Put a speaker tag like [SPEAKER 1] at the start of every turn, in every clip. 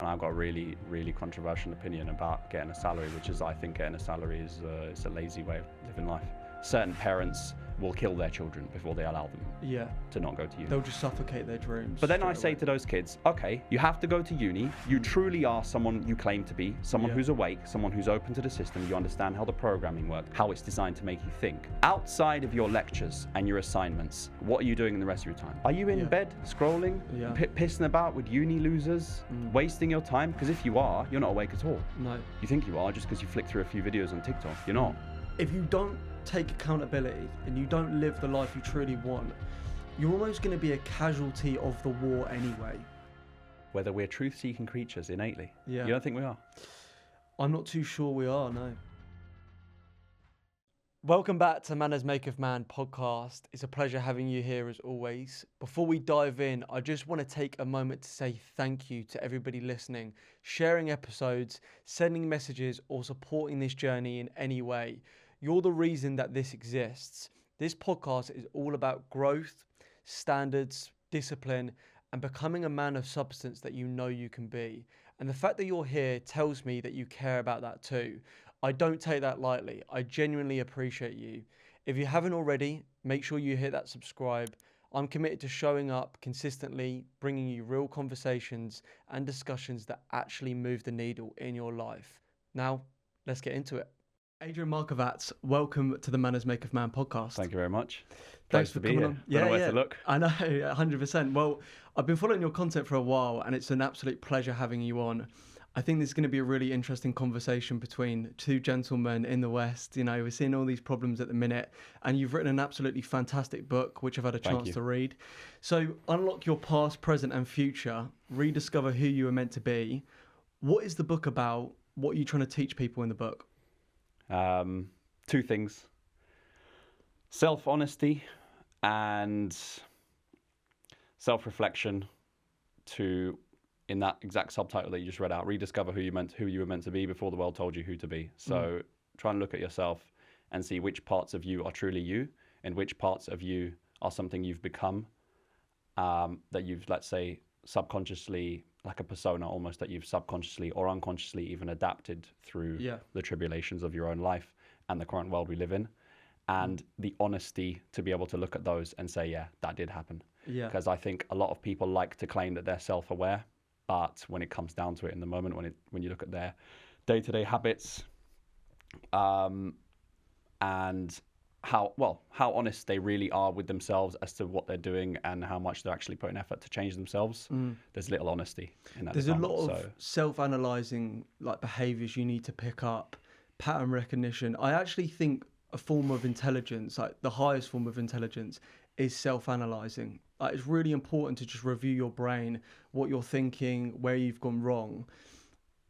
[SPEAKER 1] And I've got a really, really controversial opinion about getting a salary, which is I think getting a salary is it's a lazy way of living life. Certain parents will kill their children before they allow them to not go to uni.
[SPEAKER 2] They'll just suffocate their dreams.
[SPEAKER 1] But then I say to those kids, okay, you have to go to uni. You truly are someone you claim to be, someone who's awake, someone who's open to the system. You understand how the programming works, how it's designed to make you think. Outside of your lectures and your assignments, what are you doing in the rest of your time? Are you in bed scrolling, pissing about with uni losers, wasting your time? Because if you are, you're not awake at all.
[SPEAKER 2] No.
[SPEAKER 1] You think you are just because you flick through a few videos on TikTok. You're not.
[SPEAKER 2] If you don't take accountability and you don't live the life you truly want, you're almost going to be a casualty of the war anyway.
[SPEAKER 1] Whether we're truth-seeking creatures innately.
[SPEAKER 2] Yeah.
[SPEAKER 1] You don't think we are?
[SPEAKER 2] I'm not too sure we are, no. Welcome back to Manners Maketh Man podcast. It's a pleasure having you here as always. Before we dive in, I just want to take a moment to say thank you to everybody listening, sharing episodes, sending messages, or supporting this journey in any way. You're the reason that this exists. This podcast is all about growth, standards, discipline, and becoming a man of substance that you know you can be. And the fact that you're here tells me that you care about that too. I don't take that lightly. I genuinely appreciate you. If you haven't already, make sure you hit that subscribe. I'm committed to showing up consistently, bringing you real conversations and discussions that actually move the needle in your life. Now, let's get into it. Adrian Markovac, welcome to the Manners Maketh Man podcast.
[SPEAKER 1] Thank you very much.
[SPEAKER 2] Thanks for coming on.
[SPEAKER 1] Don't know where to look.
[SPEAKER 2] I know, 100%. Well, I've been following your content for a while, and it's an absolute pleasure having you on. I think this is going to be a really interesting conversation between two gentlemen in the West. You know, we're seeing all these problems at the minute, and you've written an absolutely fantastic book, which I've had a chance to read. So, unlock your past, present, and future. Rediscover who you were meant to be. What is the book about? What are you trying to teach people in the book?
[SPEAKER 1] Two things: self-honesty and self-reflection. In that exact subtitle that you just read out, rediscover who you were meant to be before the world told you who to be. So try and look at yourself and see which parts of you are truly you and which parts of you are something you've become, that you've, let's say, subconsciously, like a persona almost, that you've subconsciously or unconsciously even adapted through the tribulations of your own life and the current world we live in. And the honesty to be able to look at those and say, yeah, that did happen. Because I think a lot of people like to claim that they're self-aware, but when it comes down to it in the moment, when you look at their day-to-day habits, and how honest they really are with themselves as to what they're doing and how much they're actually putting effort to change themselves, there's little honesty in that.
[SPEAKER 2] There's a lot of self-analyzing like behaviors you need to pick up, pattern recognition. I actually think a form of intelligence, like the highest form of intelligence, is self-analyzing. Like, it's really important to just review your brain, what you're thinking, where you've gone wrong.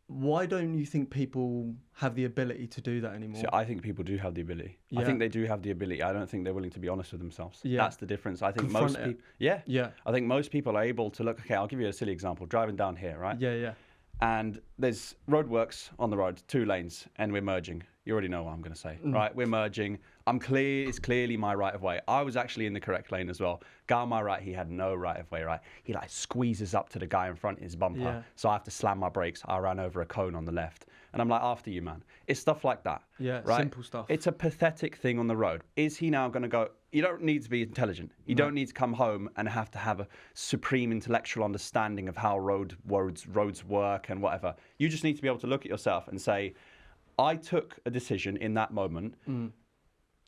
[SPEAKER 2] Why don't you think people have the ability to do that anymore?
[SPEAKER 1] See, I think people do have the ability. I think they do have the ability. I don't think they're willing to be honest with themselves. That's the difference. I think most people, I think most people are able to look. Okay, I'll give you a silly example. Driving down here, right? And there's roadworks on the road, 2 lanes, and we're merging. You already know what I'm going to say, right? We're merging. It's clearly my right of way. I was actually in the correct lane as well. Guy on my right, he had no right of way, right? He like squeezes up to the guy in front in his bumper. So I have to slam my brakes. I ran over a cone on the left. And I'm like, after you, man. It's stuff like that. Right?
[SPEAKER 2] Simple stuff.
[SPEAKER 1] It's a pathetic thing on the road. Is he now going to go? You don't need to be intelligent. You don't need to come home and have to have a supreme intellectual understanding of how roads work and whatever. You just need to be able to look at yourself and say, I took a decision in that moment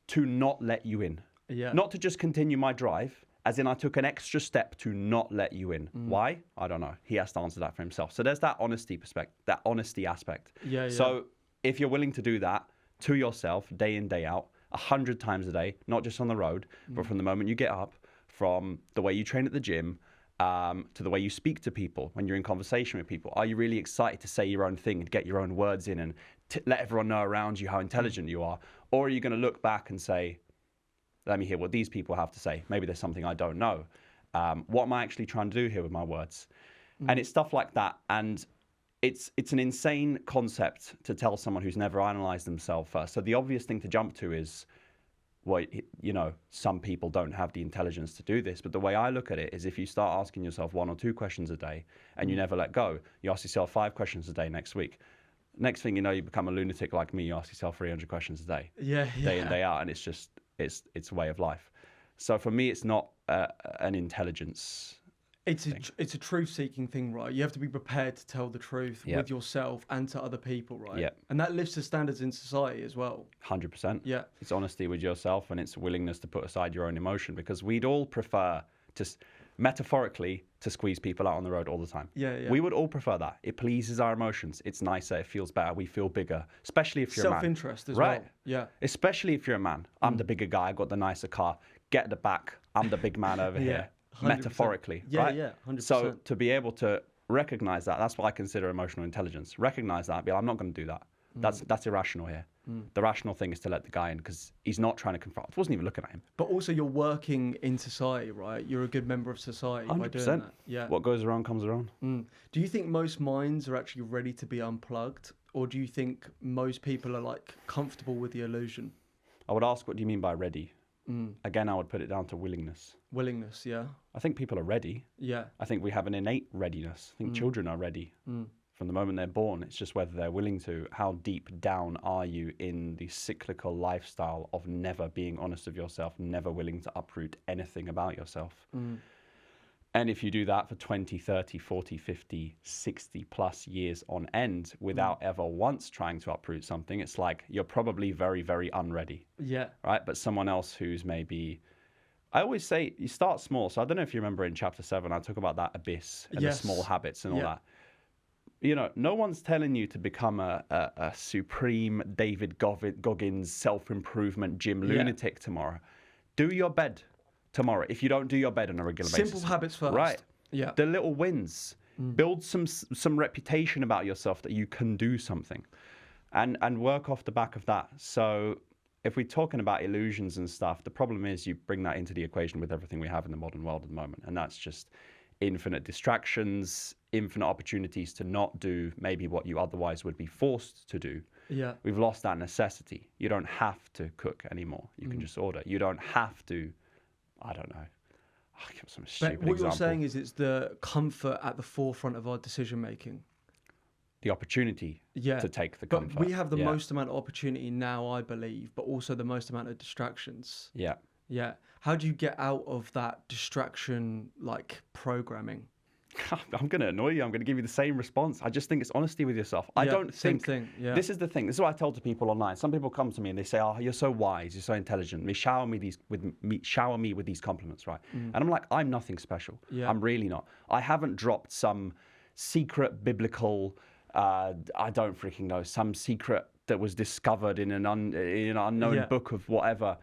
[SPEAKER 1] to not let you in. Not to just continue my drive, as in I took an extra step to not let you in. Why? I don't know. He has to answer that for himself. So there's that honesty aspect. So if you're willing to do that to yourself day in, day out, 100 times a day, not just on the road, but from the moment you get up, from the way you train at the gym, to the way you speak to people when you're in conversation with people. Are you really excited to say your own thing and get your own words in and let everyone know around you how intelligent you are? Or are you going to look back and say, let me hear what these people have to say. Maybe there's something I don't know. What am I actually trying to do here with my words? And it's stuff like that. And it's an insane concept to tell someone who's never analyzed themselves first. So the obvious thing to jump to is, well, some people don't have the intelligence to do this. But the way I look at it is if you start asking yourself 1 or 2 questions a day and you never let go, you ask yourself 5 questions a day next week. Next thing you know, you become a lunatic like me. You ask yourself 300 questions a day, day in, day out. And it's just, it's a way of life. So for me, it's not an intelligence.
[SPEAKER 2] It's a truth-seeking thing, right? You have to be prepared to tell the truth with yourself and to other people, right?
[SPEAKER 1] Yeah.
[SPEAKER 2] And that lifts the standards in society as well.
[SPEAKER 1] 100%.
[SPEAKER 2] Yeah.
[SPEAKER 1] It's honesty with yourself, and it's willingness to put aside your own emotion, because we'd all prefer to, metaphorically, to squeeze people out on the road all the time.
[SPEAKER 2] Yeah.
[SPEAKER 1] We would all prefer that. It pleases our emotions. It's nicer. It feels better. We feel bigger, especially if you're a man.
[SPEAKER 2] Self-interest as
[SPEAKER 1] right?
[SPEAKER 2] well. Yeah.
[SPEAKER 1] Especially if you're a man. I'm the bigger guy. I've got the nicer car. Get the back. I'm the big man over here.
[SPEAKER 2] 100%.
[SPEAKER 1] Metaphorically, right?
[SPEAKER 2] Yeah, 100%.
[SPEAKER 1] So to be able to recognize that, that's what I consider emotional intelligence. Recognize that, be like, I'm not going to do that. That's irrational here. The rational thing is to let the guy in, because he's not trying to confront. I wasn't even looking at him.
[SPEAKER 2] But also, you're working in society, right? You're a good member of society
[SPEAKER 1] 100%.
[SPEAKER 2] by doing that. Yeah.
[SPEAKER 1] What goes around comes around.
[SPEAKER 2] Do you think most minds are actually ready to be unplugged, or do you think most people are like comfortable with the illusion?
[SPEAKER 1] I would ask, what do you mean by ready? Again, I would put it down to willingness.
[SPEAKER 2] Willingness, yeah.
[SPEAKER 1] I think people are ready.
[SPEAKER 2] Yeah.
[SPEAKER 1] I think we have an innate readiness. I think children are ready from the moment they're born. It's just whether they're willing to. How deep down are you in the cyclical lifestyle of never being honest with yourself, never willing to uproot anything about yourself? And if you do that for 20, 30, 40, 50, 60 plus years on end without ever once trying to uproot something, it's like you're probably very, very unready.
[SPEAKER 2] Yeah.
[SPEAKER 1] Right? But someone else who's maybe... I always say you start small. So I don't know if you remember in chapter 7, I talk about that abyss and the small habits and all that. No one's telling you to become a supreme David Goggins self-improvement gym lunatic tomorrow. Do your bed tomorrow if you don't do your bed on a regular basis.
[SPEAKER 2] Simple habits first.
[SPEAKER 1] Right.
[SPEAKER 2] Yeah.
[SPEAKER 1] The little wins. Build some reputation about yourself that you can do something, and work off the back of that. So if we're talking about illusions and stuff, the problem is you bring that into the equation with everything we have in the modern world at the moment, and that's just infinite distractions, infinite opportunities to not do maybe what you otherwise would be forced to do.
[SPEAKER 2] Yeah.
[SPEAKER 1] We've lost that necessity. You don't have to cook anymore. You can just order. You don't have to, I don't know. I'll give some stupid
[SPEAKER 2] But what
[SPEAKER 1] example.
[SPEAKER 2] you're saying is it's the comfort at the forefront of our decision making.
[SPEAKER 1] The opportunity to take the comfort.
[SPEAKER 2] But we have the most amount of opportunity now, I believe, but also the most amount of distractions.
[SPEAKER 1] Yeah.
[SPEAKER 2] Yeah. How do you get out of that distraction, like programming?
[SPEAKER 1] I'm going to annoy you. I'm going to give you the same response. I just think it's honesty with yourself. I don't think...
[SPEAKER 2] Thing. Yeah.
[SPEAKER 1] This is the thing. This is what I tell to people online. Some people come to me and they say, "Oh, you're so wise. You're so intelligent. Shower me with these compliments, right?" And I'm like, I'm nothing special.
[SPEAKER 2] Yeah.
[SPEAKER 1] I'm really not. I haven't dropped some secret biblical... I don't freaking know. Some secret that was discovered in an unknown book of whatever.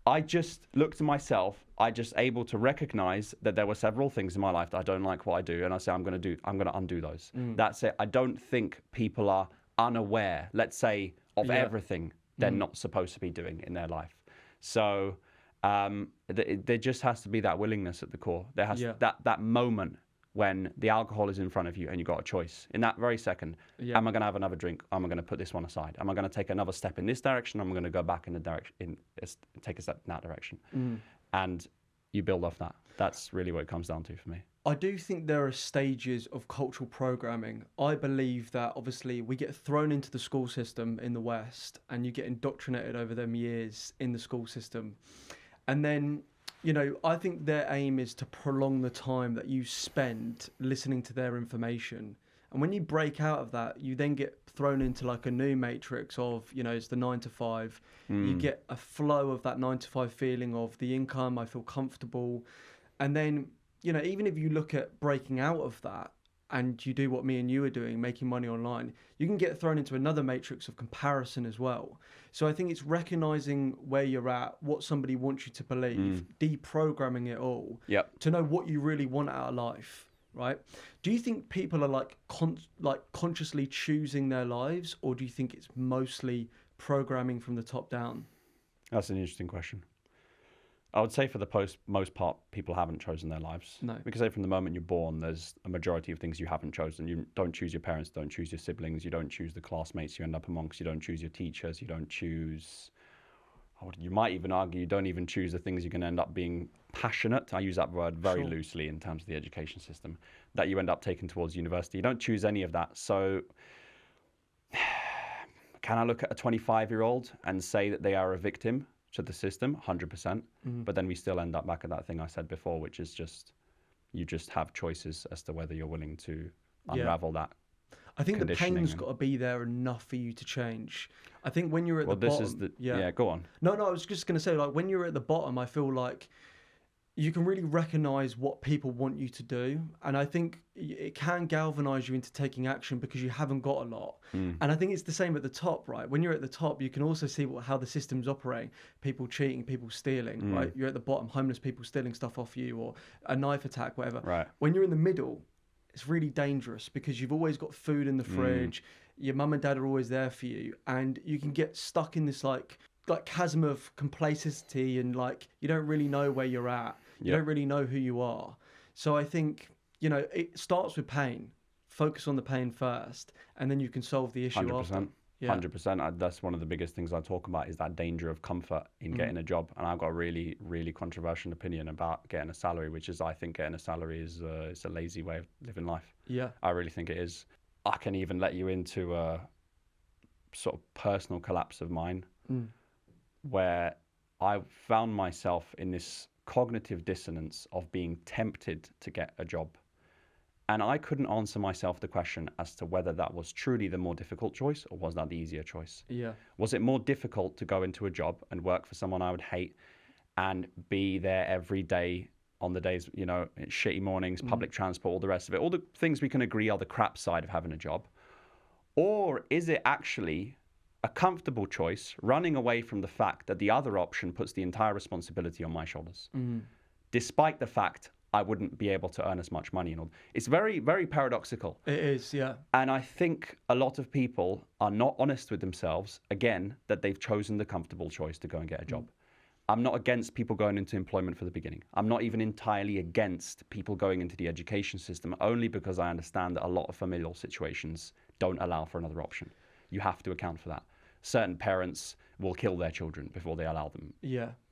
[SPEAKER 1] I just looked to myself. I just able to recognize that there were several things in my life that I don't like what I do, and I say I'm going to undo those. That's it. I don't think people are unaware, let's say, of everything they're not supposed to be doing in their life. So there just has to be that willingness at the core. There has that moment when the alcohol is in front of you and you've got a choice. In that very second, am I going to have another drink? Am I going to put this one aside? Am I going to take another step in this direction? Am I going to go back in the direction, take a step in that direction? And you build off that. That's really what it comes down to for me.
[SPEAKER 2] I do think there are stages of cultural programming. I believe that obviously we get thrown into the school system in the West and you get indoctrinated over them years in the school system. And then, I think their aim is to prolong the time that you spend listening to their information. And when you break out of that, you then get thrown into like a new matrix of, it's the 9 to 5. You get a flow of that 9 to 5 feeling of the income, I feel comfortable. And then, even if you look at breaking out of that and you do what me and you are doing, making money online, you can get thrown into another matrix of comparison as well. So I think it's recognizing where you're at, what somebody wants you to believe, deprogramming it all to know what you really want out of life. Right? Do you think people are consciously choosing their lives, or do you think it's mostly programming from the top down?
[SPEAKER 1] That's an interesting question. I would say for the most part, people haven't chosen their lives.
[SPEAKER 2] No.
[SPEAKER 1] Because from the moment you're born, there's a majority of things you haven't chosen. You don't choose your parents, don't choose your siblings, you don't choose the classmates you end up amongst, you don't choose your teachers, you don't choose... you might even argue you don't even choose the things you're going to end up being passionate. I use that word very
[SPEAKER 2] Sure.
[SPEAKER 1] loosely in terms of the education system that you end up taking towards university. You don't choose any of that. So can I look at a 25-year-old and say that they are a victim to the system? 100%. But then we still end up back at that thing I said before, which is just, you just have choices as to whether you're willing to unravel that.
[SPEAKER 2] I think the
[SPEAKER 1] conditioning
[SPEAKER 2] pain's
[SPEAKER 1] and-
[SPEAKER 2] got to be there enough for you to change. I think when you're at
[SPEAKER 1] Well,
[SPEAKER 2] the
[SPEAKER 1] this
[SPEAKER 2] bottom,
[SPEAKER 1] is the, yeah, go on.
[SPEAKER 2] No, I was just going to say, like, when you're at the bottom, I feel like you can really recognize what people want you to do. And I think it can galvanize you into taking action because you haven't got a lot. And I think it's the same at the top, right? When you're at the top, you can also see how the system's operating. People cheating, people stealing, right? You're at the bottom, homeless people stealing stuff off you, or a knife attack, whatever.
[SPEAKER 1] Right.
[SPEAKER 2] When you're in the middle, it's really dangerous because you've always got food in the fridge. Your mum and dad are always there for you. And you can get stuck in this like chasm of complacency, and like you don't really know where you're at. You don't really know who you are. So I think, it starts with pain. Focus on the pain first, and then you can solve the issue
[SPEAKER 1] 100%.
[SPEAKER 2] after.
[SPEAKER 1] 100%. That's one of the biggest things I talk about, is that danger of comfort in getting a job. And I've got a really, really controversial opinion about getting a salary, which is, I think getting a salary is a lazy way of living life.
[SPEAKER 2] Yeah.
[SPEAKER 1] I really think it is. I can even let you into a sort of personal collapse of mine, where I found myself in this cognitive dissonance of being tempted to get a job. And I couldn't answer myself the question as to whether that was truly the more difficult choice or was that the easier choice.
[SPEAKER 2] Yeah.
[SPEAKER 1] Was it more difficult to go into a job and work for someone I would hate and be there every day on the days, shitty mornings, public transport, all the rest of it, all the things we can agree are the crap side of having a job? Or is it actually a comfortable choice, running away from the fact that the other option puts the entire responsibility on my shoulders, despite the fact I wouldn't be able to earn as much money and all? It's very, very paradoxical.
[SPEAKER 2] It is, yeah.
[SPEAKER 1] And I think a lot of people are not honest with themselves, again, that they've chosen the comfortable choice to go and get a job. I'm not against people going into employment for the beginning. I'm not even entirely against people going into the education system, only because I understand that a lot of familial situations don't allow for another option. You have to account for that. Certain parents will kill their children before they allow them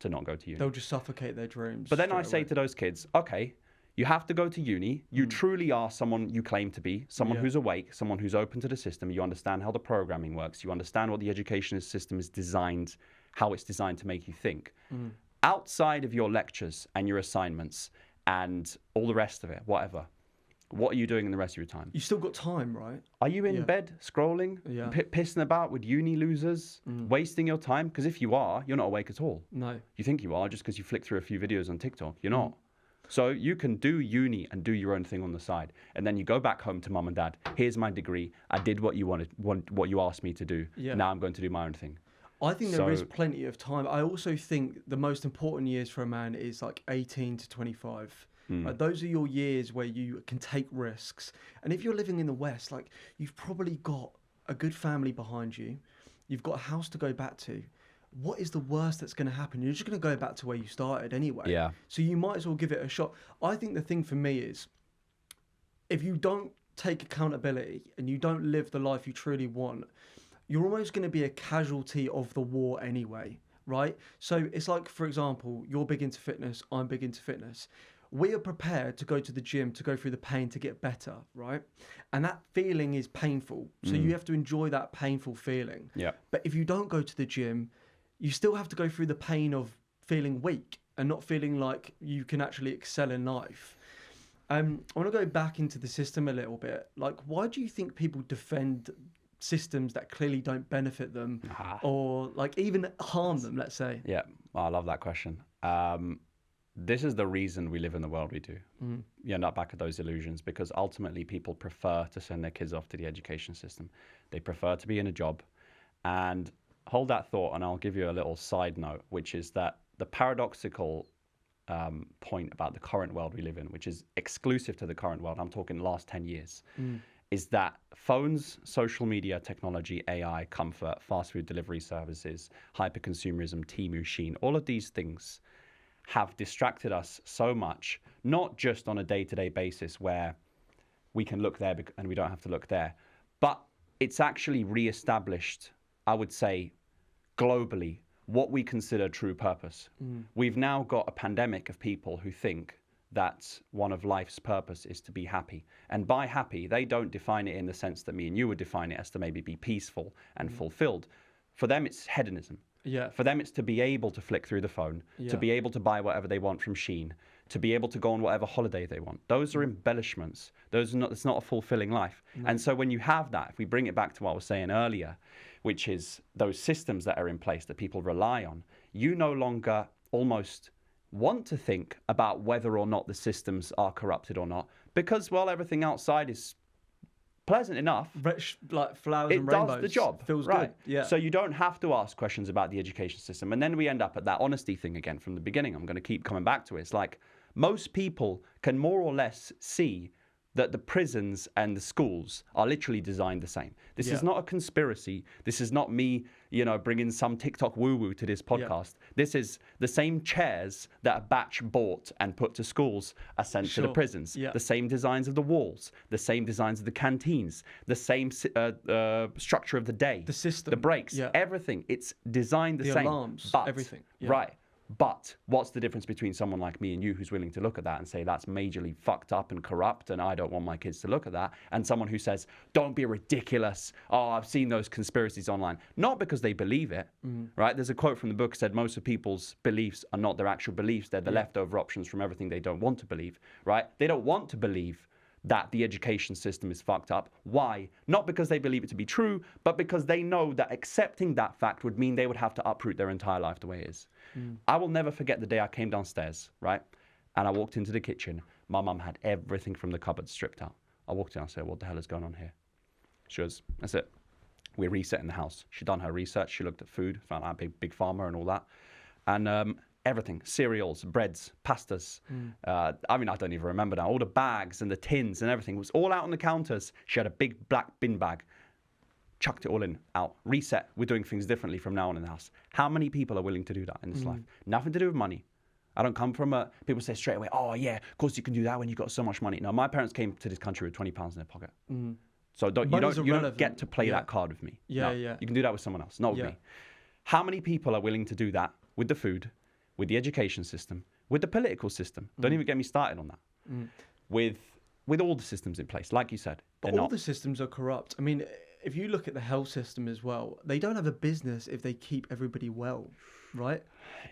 [SPEAKER 1] to not go to uni.
[SPEAKER 2] They'll just suffocate their dreams.
[SPEAKER 1] But then I say to those kids, okay, you have to go to uni. You truly are someone you claim to be, someone who's awake, someone who's open to the system. You understand how the programming works. You understand what the education system is designed, how it's designed to make you think. Outside of your lectures and your assignments and all the rest of it, whatever, what are you doing in the rest of your time?
[SPEAKER 2] You still got time, right?
[SPEAKER 1] Are you in bed scrolling, pissing about with uni losers, wasting your time? Because if you are, you're not awake at all.
[SPEAKER 2] No.
[SPEAKER 1] You think you are just because you flick through a few videos on TikTok. You're not. So you can do uni and do your own thing on the side. And then you go back home to mum and dad. Here's my degree. I did what you wanted, what you asked me to do.
[SPEAKER 2] Yeah.
[SPEAKER 1] Now I'm going to do my own thing.
[SPEAKER 2] I think there is plenty of time. I also think the most important years for a man is like 18 to 25. Like those are your years where you can take risks. And if you're living in the West, like you've probably got a good family behind you. You've got a house to go back to. What is the worst that's going to happen? You're just going to go back to where you started anyway.
[SPEAKER 1] Yeah.
[SPEAKER 2] So you might as well give it a shot. I think the thing for me is, if you don't take accountability and you don't live the life you truly want, you're almost going to be a casualty of the war anyway, right? So it's like, for example, you're big into fitness, I'm big into fitness. We are prepared to go to the gym, to go through the pain, to get better, right? And that feeling is painful. So you have to enjoy that painful feeling.
[SPEAKER 1] Yeah.
[SPEAKER 2] But if you don't go to the gym, you still have to go through the pain of feeling weak and not feeling like you can actually excel in life. I want to go back into the system a little bit. Like, why do you think people defend systems that clearly don't benefit them or like even harm them, let's say?
[SPEAKER 1] Yeah, I love that question. This is the reason we live in the world we do. You end up back at those illusions because ultimately people prefer to send their kids off to the education system. They prefer to be in a job. And hold that thought, and I'll give you a little side note, which is that the paradoxical point about the current world we live in, which is exclusive to the current world, I'm talking the last 10 years, is that phones, social media, technology, AI, comfort, fast food delivery services, hyper-consumerism, Temu, Shein, all of these things have distracted us so much, not just on a day-to-day basis where we can look there and we don't have to look there, but it's actually re-established, I would say, globally, what we consider true purpose. We've now got a pandemic of people who think that one of life's purpose is to be happy. And by happy, they don't define it in the sense that me and you would define it, as to maybe be peaceful and fulfilled. For them, it's hedonism.
[SPEAKER 2] Yeah.
[SPEAKER 1] For them, it's to be able to flick through the phone, to be able to buy whatever they want from Shein, to be able to go on whatever holiday they want. Those are embellishments. It's not a fulfilling life. And so when you have that, if we bring it back to what I was saying earlier, which is those systems that are in place that people rely on, you no longer almost want to think about whether or not the systems are corrupted or not, because, well, everything outside is pleasant enough.
[SPEAKER 2] Like flowers and rainbows.
[SPEAKER 1] It does the job.
[SPEAKER 2] Feels
[SPEAKER 1] right.
[SPEAKER 2] good. Yeah.
[SPEAKER 1] So you don't have to ask questions about the education system. And then we end up at that honesty thing again from the beginning. I'm going to keep coming back to it. It's like most people can more or less see that the prisons and the schools are literally designed the same. This is not a conspiracy. This is not me, bringing some TikTok woo-woo to this podcast. This is the same chairs that a batch bought and put to schools are sent to the prisons. The same designs of the walls, the same designs of the canteens, the same structure of the day.
[SPEAKER 2] The system.
[SPEAKER 1] The breaks, everything. It's designed the same.
[SPEAKER 2] The alarms, everything.
[SPEAKER 1] Right. But what's the difference between someone like me and you who's willing to look at that and say that's majorly fucked up and corrupt and I don't want my kids to look at that, and someone who says, don't be ridiculous, oh, I've seen those conspiracies online. Not because they believe it, right? There's a quote from the book said most of people's beliefs are not their actual beliefs. They're the leftover options from everything they don't want to believe, right? They don't want to believe that the education system is fucked up. Why? Not because they believe it to be true, but because they know that accepting that fact would mean they would have to uproot their entire life the way it is. I will never forget the day I came downstairs, right? And I walked into the kitchen. My mum had everything from the cupboard stripped out. I walked in, I said, what the hell is going on here? She goes, that's it. We're resetting the house. She'd done her research. She looked at food, found out big farmer and all that. And everything, cereals, breads, pastas. I don't even remember now. All the bags and the tins and everything was all out on the counters. She had a big black bin bag, chucked it all in, out, reset. We're doing things differently from now on in the house. How many people are willing to do that in this life? Nothing to do with money. I don't come from people say straight away, oh yeah, of course you can do that when you've got so much money. No, my parents came to this country with £20 in their pocket. So you don't get to play that card with me. You can do that with someone else, not with me. How many people are willing to do that with the food, with the education system, with the political system? Don't even get me started on that. With all the systems in place, like you said.
[SPEAKER 2] But all the systems are corrupt. I mean, if you look at the health system as well, they don't have a business if they keep everybody well, right?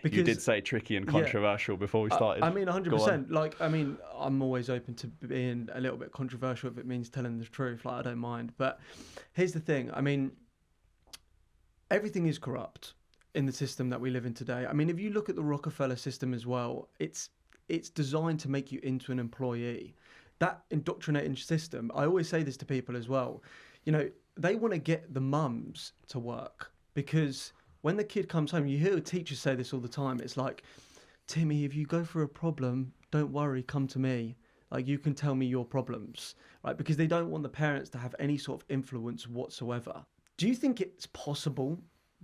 [SPEAKER 2] Because
[SPEAKER 1] you did say tricky and controversial before we started.
[SPEAKER 2] 100%. I'm always open to being a little bit controversial if it means telling the truth. I don't mind. But here's the thing. Everything is corrupt in the system that we live in today. If you look at the Rockefeller system as well, it's designed to make you into an employee. That indoctrinating system, I always say this to people as well, they want to get the mums to work, because when the kid comes home, you hear teachers say this all the time. It's like, Timmy, if you go through a problem, don't worry, come to me. Like, you can tell me your problems, right? Because they don't want the parents to have any sort of influence whatsoever. Do you think it's possible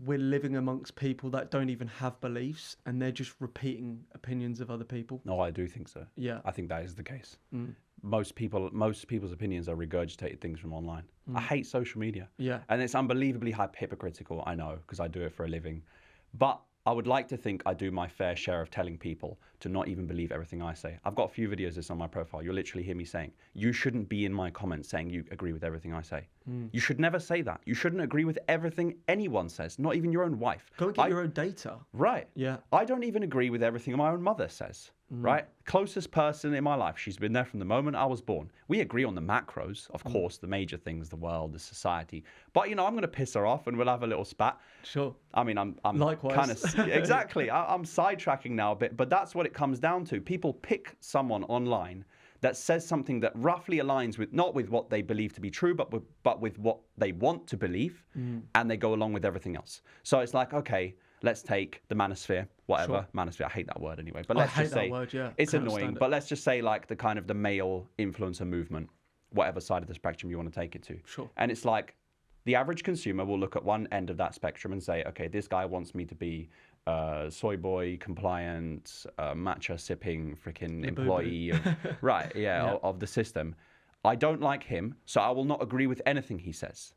[SPEAKER 2] we're living amongst people that don't even have beliefs and they're just repeating opinions of other people?
[SPEAKER 1] No, I do think so.
[SPEAKER 2] Yeah.
[SPEAKER 1] I think that is the case. Most people's opinions are regurgitated things from online. I hate social media.
[SPEAKER 2] Yeah.
[SPEAKER 1] And it's unbelievably hypocritical, I know, because I do it for a living. But I would like to think I do my fair share of telling people to not even believe everything I say. I've got a few videos of this on my profile. You'll literally hear me saying, you shouldn't be in my comments saying you agree with everything I say. You should never say that. You shouldn't agree with everything anyone says, not even your own wife.
[SPEAKER 2] Go and get your own data.
[SPEAKER 1] Right.
[SPEAKER 2] Yeah.
[SPEAKER 1] I don't even agree with everything my own mother says. Right? Closest person in my life. She's been there from the moment I was born. We agree on the macros, of course, the major things, the world, the society. But, I'm going to piss her off and we'll have a little spat.
[SPEAKER 2] Sure.
[SPEAKER 1] I'm
[SPEAKER 2] likewise.
[SPEAKER 1] Kind of, exactly. I'm sidetracking now a bit, but that's what it comes down to. People pick someone online that says something that roughly aligns with, not with what they believe to be true, but with what they want to believe, and they go along with everything else. So it's like, okay, let's take the manosphere, whatever.
[SPEAKER 2] Sure.
[SPEAKER 1] Manosphere, I hate that word anyway. But let's just say, it's annoying, but let's just say like the kind of the male influencer movement, whatever side of the spectrum you want to take it to.
[SPEAKER 2] Sure.
[SPEAKER 1] And it's like, the average consumer will look at one end of that spectrum and say, okay, this guy wants me to be soy boy compliant, matcha sipping freaking employee of, of the system. I don't like him, so I will not agree with anything he says.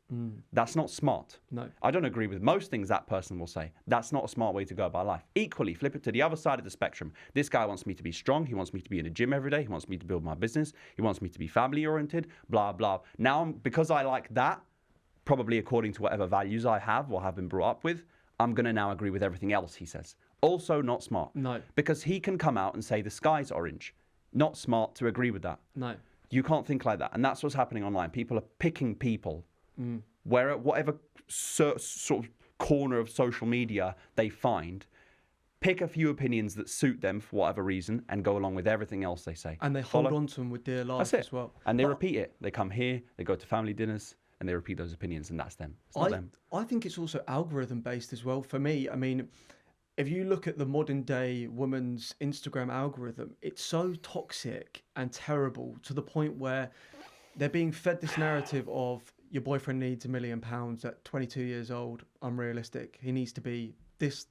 [SPEAKER 1] That's not smart.
[SPEAKER 2] No.
[SPEAKER 1] I don't agree with most things that person will say. That's not a smart way to go about life. Equally, flip it to the other side of the spectrum. This guy wants me to be strong. He wants me to be in the gym every day. He wants me to build my business. He wants me to be family oriented, blah, blah. Now, because I like that, probably according to whatever values I have or have been brought up with, I'm going to now agree with everything else he says. Also not smart.
[SPEAKER 2] No.
[SPEAKER 1] Because he can come out and say the sky's orange. Not smart to agree with that.
[SPEAKER 2] No.
[SPEAKER 1] You can't think like that. And that's what's happening online. People are picking people where at whatever sort of corner of social media they find, pick a few opinions that suit them for whatever reason and go along with everything else they say.
[SPEAKER 2] And they hold on to them with dear life as well.
[SPEAKER 1] And they repeat it. They come here, they go to family dinners, and they repeat those opinions, and that's them. It's not them.
[SPEAKER 2] I think it's also algorithm based as well. For me, I mean, if you look at the modern day woman's Instagram algorithm, it's so toxic and terrible to the point where they're being fed this narrative of your boyfriend needs £1 million at 22 years old, unrealistic. He needs to be this.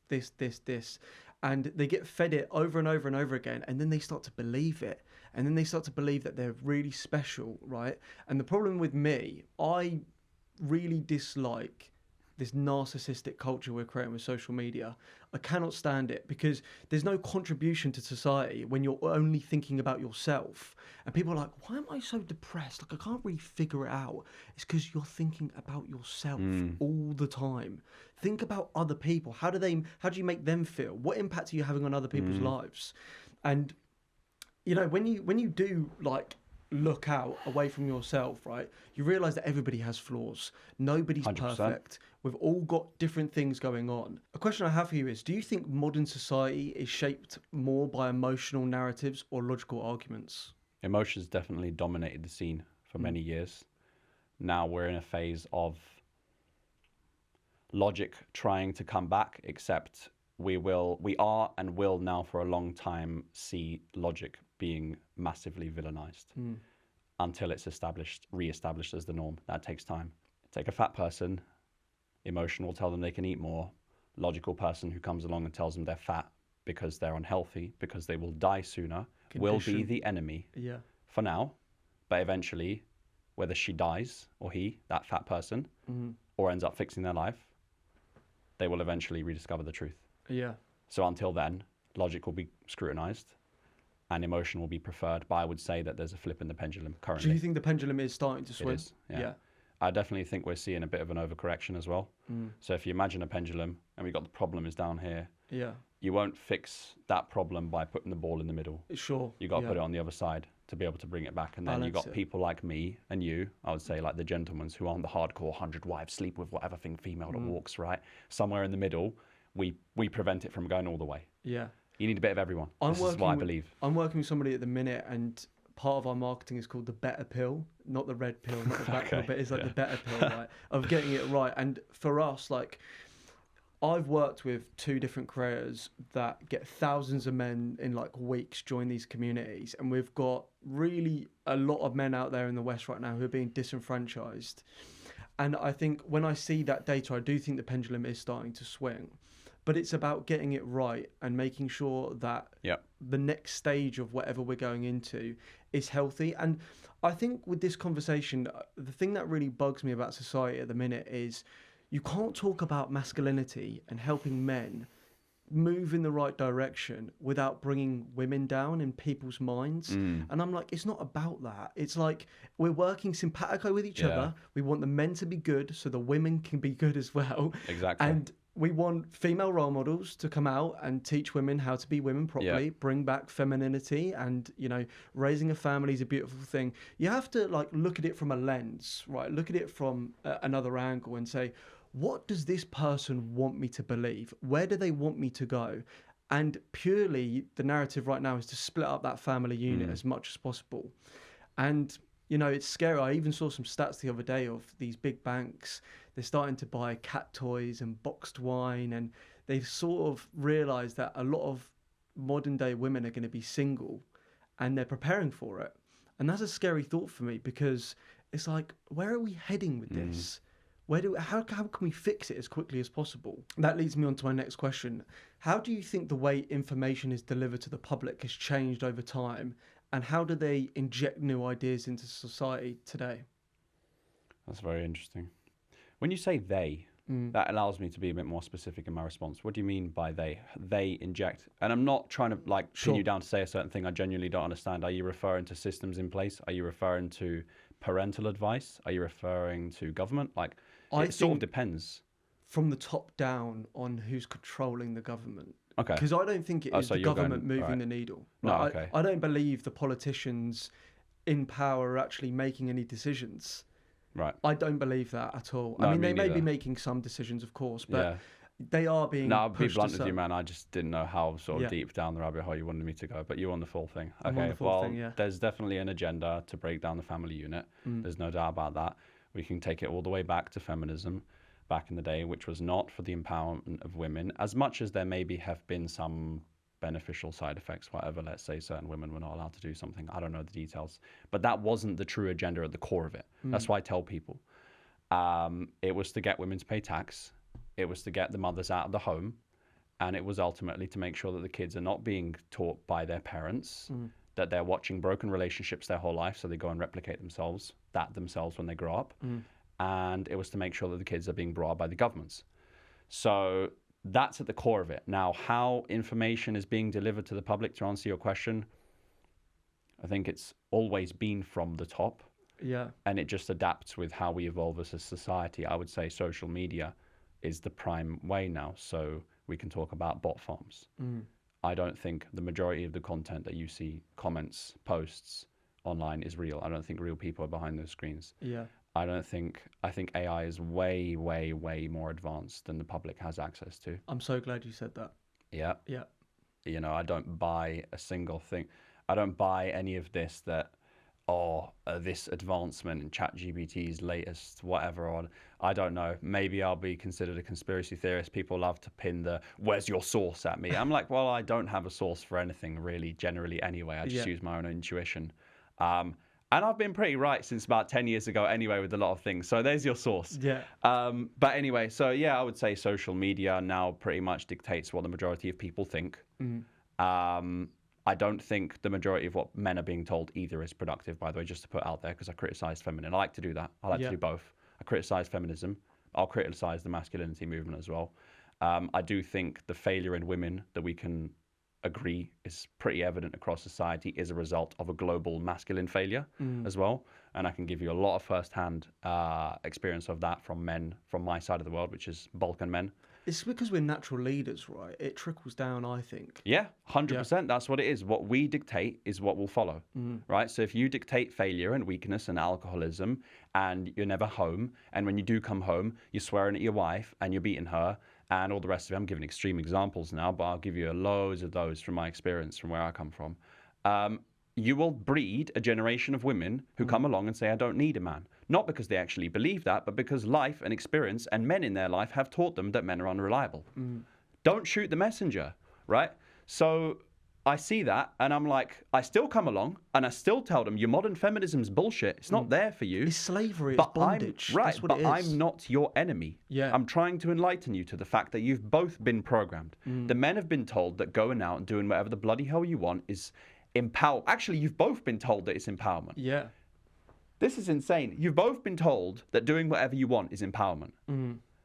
[SPEAKER 2] And they get fed it over and over and over again. And then they start to believe it. And then they start to believe that they're really special, right? And the problem with me, I really dislike this narcissistic culture we're creating with social media. I cannot stand it because there's no contribution to society when you're only thinking about yourself. And people are like, why am I so depressed? Like, I can't really figure it out. It's because you're thinking about yourself all the time. Think about other people. How do you make them feel? What impact are you having on other people's lives? And, you know, when you do, like, look out away from yourself, right, you realize that everybody has flaws. Nobody's
[SPEAKER 1] 100%.
[SPEAKER 2] perfect. We've all got different things going on. A question I have for you is, do you think modern society is shaped more by emotional narratives or logical arguments?
[SPEAKER 1] Emotions definitely dominated the scene for many years. Now we're in a phase of logic trying to come back, except we are and will now for a long time see logic being massively villainized until it's re-established as the norm. That takes time. Take a fat person, emotion will tell them they can eat more. Logical person who comes along and tells them they're fat because they're unhealthy, because they will die sooner, will be the enemy for now. But eventually, whether she dies or he, that fat person, or ends up fixing their life, they will eventually rediscover the truth.
[SPEAKER 2] Yeah.
[SPEAKER 1] So until then, logic will be scrutinized and emotion will be preferred. But I would say that there's a flip in the pendulum currently.
[SPEAKER 2] Do you think the pendulum is starting to swing?
[SPEAKER 1] It is, yeah. I definitely think we're seeing a bit of an overcorrection as well. So if you imagine a pendulum and we've got the problem is down here, you won't fix that problem by putting the ball in the middle.
[SPEAKER 2] Sure.
[SPEAKER 1] You got to put it on the other side to be able to bring it back. And then you got people like me and you, I would say like the gentlemen who aren't the hardcore 100 wives sleep with whatever thing female that walks, right? Somewhere in the middle, we prevent it from going all the way.
[SPEAKER 2] Yeah.
[SPEAKER 1] You need a bit of everyone. This is what I believe.
[SPEAKER 2] I'm working with somebody at the minute, and part of our marketing is called the better pill, not the red pill, not the black pill, but it's like the better pill, right? Of getting it right. And for us, like, I've worked with 2 different creators that get thousands of men in like weeks join these communities. And we've got really a lot of men out there in the West right now who are being disenfranchised. And I think when I see that data, I do think the pendulum is starting to swing. But it's about getting it right and making sure that the next stage of whatever we're going into is healthy. And I think with this conversation, the thing that really bugs me about society at the minute is you can't talk about masculinity and helping men move in the right direction without bringing women down in people's minds. And I'm like, it's not about that. It's like we're working simpatico with each other. We want the men to be good so the women can be good as well.
[SPEAKER 1] Exactly.
[SPEAKER 2] And we want female role models to come out and teach women how to be women properly, bring back femininity, and, you know, raising a family is a beautiful thing. You have to like look at it from a lens, right? Look at it from another angle and say, what does this person want me to believe? Where do they want me to go? And purely the narrative right now is to split up that family unit as much as possible. And, you know, it's scary. I even saw some stats the other day of these big banks. They're starting to buy cat toys and boxed wine. And they've sort of realized that a lot of modern day women are going to be single and they're preparing for it. And that's a scary thought for me because it's like, where are we heading with this? How can we fix it as quickly as possible? That leads me on to my next question. How do you think the way information is delivered to the public has changed over time? and how do they inject new ideas into society today?
[SPEAKER 1] That's very interesting. When you say they, that allows me to be a bit more specific in my response. What do you mean by they? They inject, and I'm not trying to like pin you down to say a certain thing. I genuinely don't understand. Are you referring to systems in place? Are you referring to parental advice? Are you referring to government? Like, it sort of depends.
[SPEAKER 2] From the top down on who's controlling the government.
[SPEAKER 1] Okay.
[SPEAKER 2] Because I don't think it is the government moving the needle. Like,
[SPEAKER 1] no, okay.
[SPEAKER 2] I don't believe the politicians in power are actually making any decisions.
[SPEAKER 1] Right.
[SPEAKER 2] I don't believe that at all.
[SPEAKER 1] No,
[SPEAKER 2] I mean,
[SPEAKER 1] me
[SPEAKER 2] they may be
[SPEAKER 1] neither.
[SPEAKER 2] making some decisions, of course, but they are being
[SPEAKER 1] No, I'll be
[SPEAKER 2] pushed
[SPEAKER 1] blunt with you, man. I just didn't know how sort of deep down the rabbit hole you wanted me to go, but you're on the full thing. Okay, there's definitely an agenda to break down the family unit. There's no doubt about that. We can take it all the way back to feminism back in the day, which was not for the empowerment of women, as much as there maybe have been some beneficial side effects, whatever. Let's say certain women were not allowed to do something. I don't know the details, but that wasn't the true agenda at the core of it. That's why I tell people it was to get women to pay tax, it was to get the mothers out of the home, and it was ultimately to make sure that the kids are not being taught by their parents that they're watching broken relationships their whole life, so they go and replicate themselves when they grow up. And it was to make sure that the kids are being brought up by the governments. So that's at the core of it. Now, how information is being delivered to the public, to answer your question, I think it's always been from the top.
[SPEAKER 2] Yeah.
[SPEAKER 1] And it just adapts with how we evolve as a society. I would say social media is the prime way now. So we can talk about bot farms. I don't think the majority of the content that you see, comments, posts online is real. I don't think real people are behind those screens.
[SPEAKER 2] Yeah.
[SPEAKER 1] I think AI is way, way, way more advanced than the public has access to.
[SPEAKER 2] I'm so glad you said that.
[SPEAKER 1] Yeah.
[SPEAKER 2] Yeah.
[SPEAKER 1] You know, I don't buy a single thing. I don't buy any of this that, this advancement in ChatGPT's latest whatever on. I don't know. Maybe I'll be considered a conspiracy theorist. People love to pin the, where's your source at me? I'm like, well, I don't have a source for anything really, generally anyway. I just use my own intuition. And I've been pretty right since about 10 years ago anyway with a lot of things. So there's your source.
[SPEAKER 2] Yeah.
[SPEAKER 1] But anyway, so yeah, I would say social media now pretty much dictates what the majority of people think. I don't think the majority of what men are being told either is productive, by the way, just to put out there, because I criticize feminine. I like to do that. I like to do both. I criticize feminism. I'll criticize the masculinity movement as well. I do think the failure in women that we can agree is pretty evident across society is a result of a global masculine failure as well. And I can give you a lot of first-hand experience of that from men from my side of the world, which is Balkan men.
[SPEAKER 2] It's because we're natural leaders, right? It trickles down, I think.
[SPEAKER 1] Yeah, 100%. That's what it is. What we dictate is what will follow, right? So if you dictate failure and weakness and alcoholism and you're never home, and when you do come home, you're swearing at your wife and you're beating her and all the rest of it. I'm giving extreme examples now, but I'll give you loads of those from my experience, from where I come from. You will breed a generation of women who come along and say, I don't need a man. Not because they actually believe that, but because life and experience and men in their life have taught them that men are unreliable. Don't shoot the messenger, right? So I see that and I'm like, I still come along and I still tell them your modern feminism's bullshit. It's not there for you.
[SPEAKER 2] It's slavery, it's bondage. That's what it is.
[SPEAKER 1] I'm not your enemy.
[SPEAKER 2] Yeah.
[SPEAKER 1] I'm trying to enlighten you to the fact that you've both been programmed. The men have been told that going out and doing whatever the bloody hell you want is empower. Actually, you've both been told that it's empowerment.
[SPEAKER 2] Yeah.
[SPEAKER 1] This is insane. You've both been told that doing whatever you want is empowerment.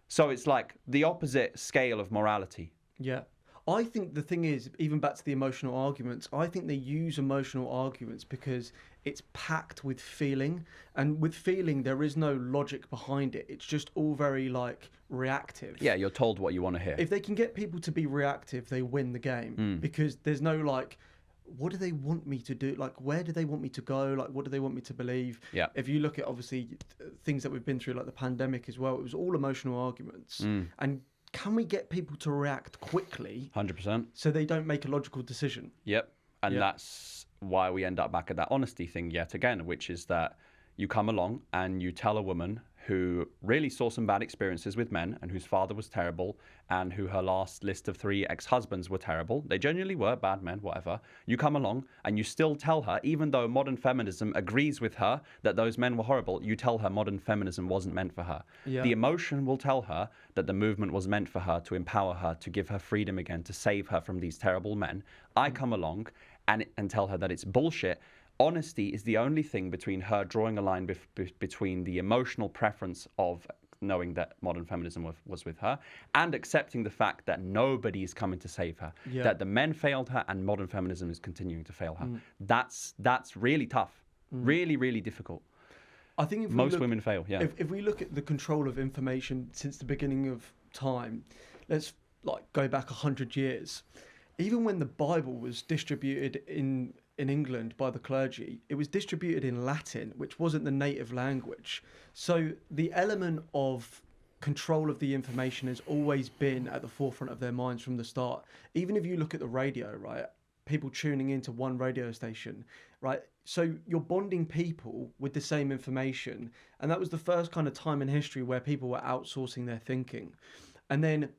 [SPEAKER 1] So it's like the opposite scale of morality.
[SPEAKER 2] Yeah. I think the thing is, even back to the emotional arguments, I think they use emotional arguments because it's packed with feeling. And with feeling, there is no logic behind it. It's just all very, like, reactive.
[SPEAKER 1] Yeah, you're told what you want to hear.
[SPEAKER 2] If they can get people to be reactive, they win the game. Because there's no, like, what do they want me to do? Like, where do they want me to go? Like, what do they want me to believe?
[SPEAKER 1] Yeah.
[SPEAKER 2] If you look at, obviously, things that we've been through, like the pandemic as well, it was all emotional arguments. And can we get people to react quickly?
[SPEAKER 1] 100%.
[SPEAKER 2] So they don't make a logical decision.
[SPEAKER 1] Yep. And that's why we end up back at that honesty thing yet again, which is that you come along and you tell a woman who really saw some bad experiences with men and whose father was terrible and who her last list of 3 ex-husbands were terrible. They genuinely were bad men, whatever. You come along and you still tell her, even though modern feminism agrees with her that those men were horrible, you tell her modern feminism wasn't meant for her.
[SPEAKER 2] Yeah.
[SPEAKER 1] The emotion will tell her that the movement was meant for her, to empower her, to give her freedom again, to save her from these terrible men. I come along and tell her that it's bullshit. Honesty is the only thing between her drawing a line between the emotional preference of knowing that modern feminism was with her and accepting the fact that nobody is coming to save her, that the men failed her and modern feminism is continuing to fail her. That's really tough, really, really difficult.
[SPEAKER 2] I think if
[SPEAKER 1] most women fail. Yeah.
[SPEAKER 2] If we look at the control of information since the beginning of time, let's like go back 100 years. Even when the Bible was distributed in England by the clergy, it was distributed in Latin, which wasn't the native language. So the element of control of the information has always been at the forefront of their minds from the start. Even if you look at the radio, right? People tuning into one radio station, right? So you're bonding people with the same information. And that was the first kind of time in history where people were outsourcing their thinking. And then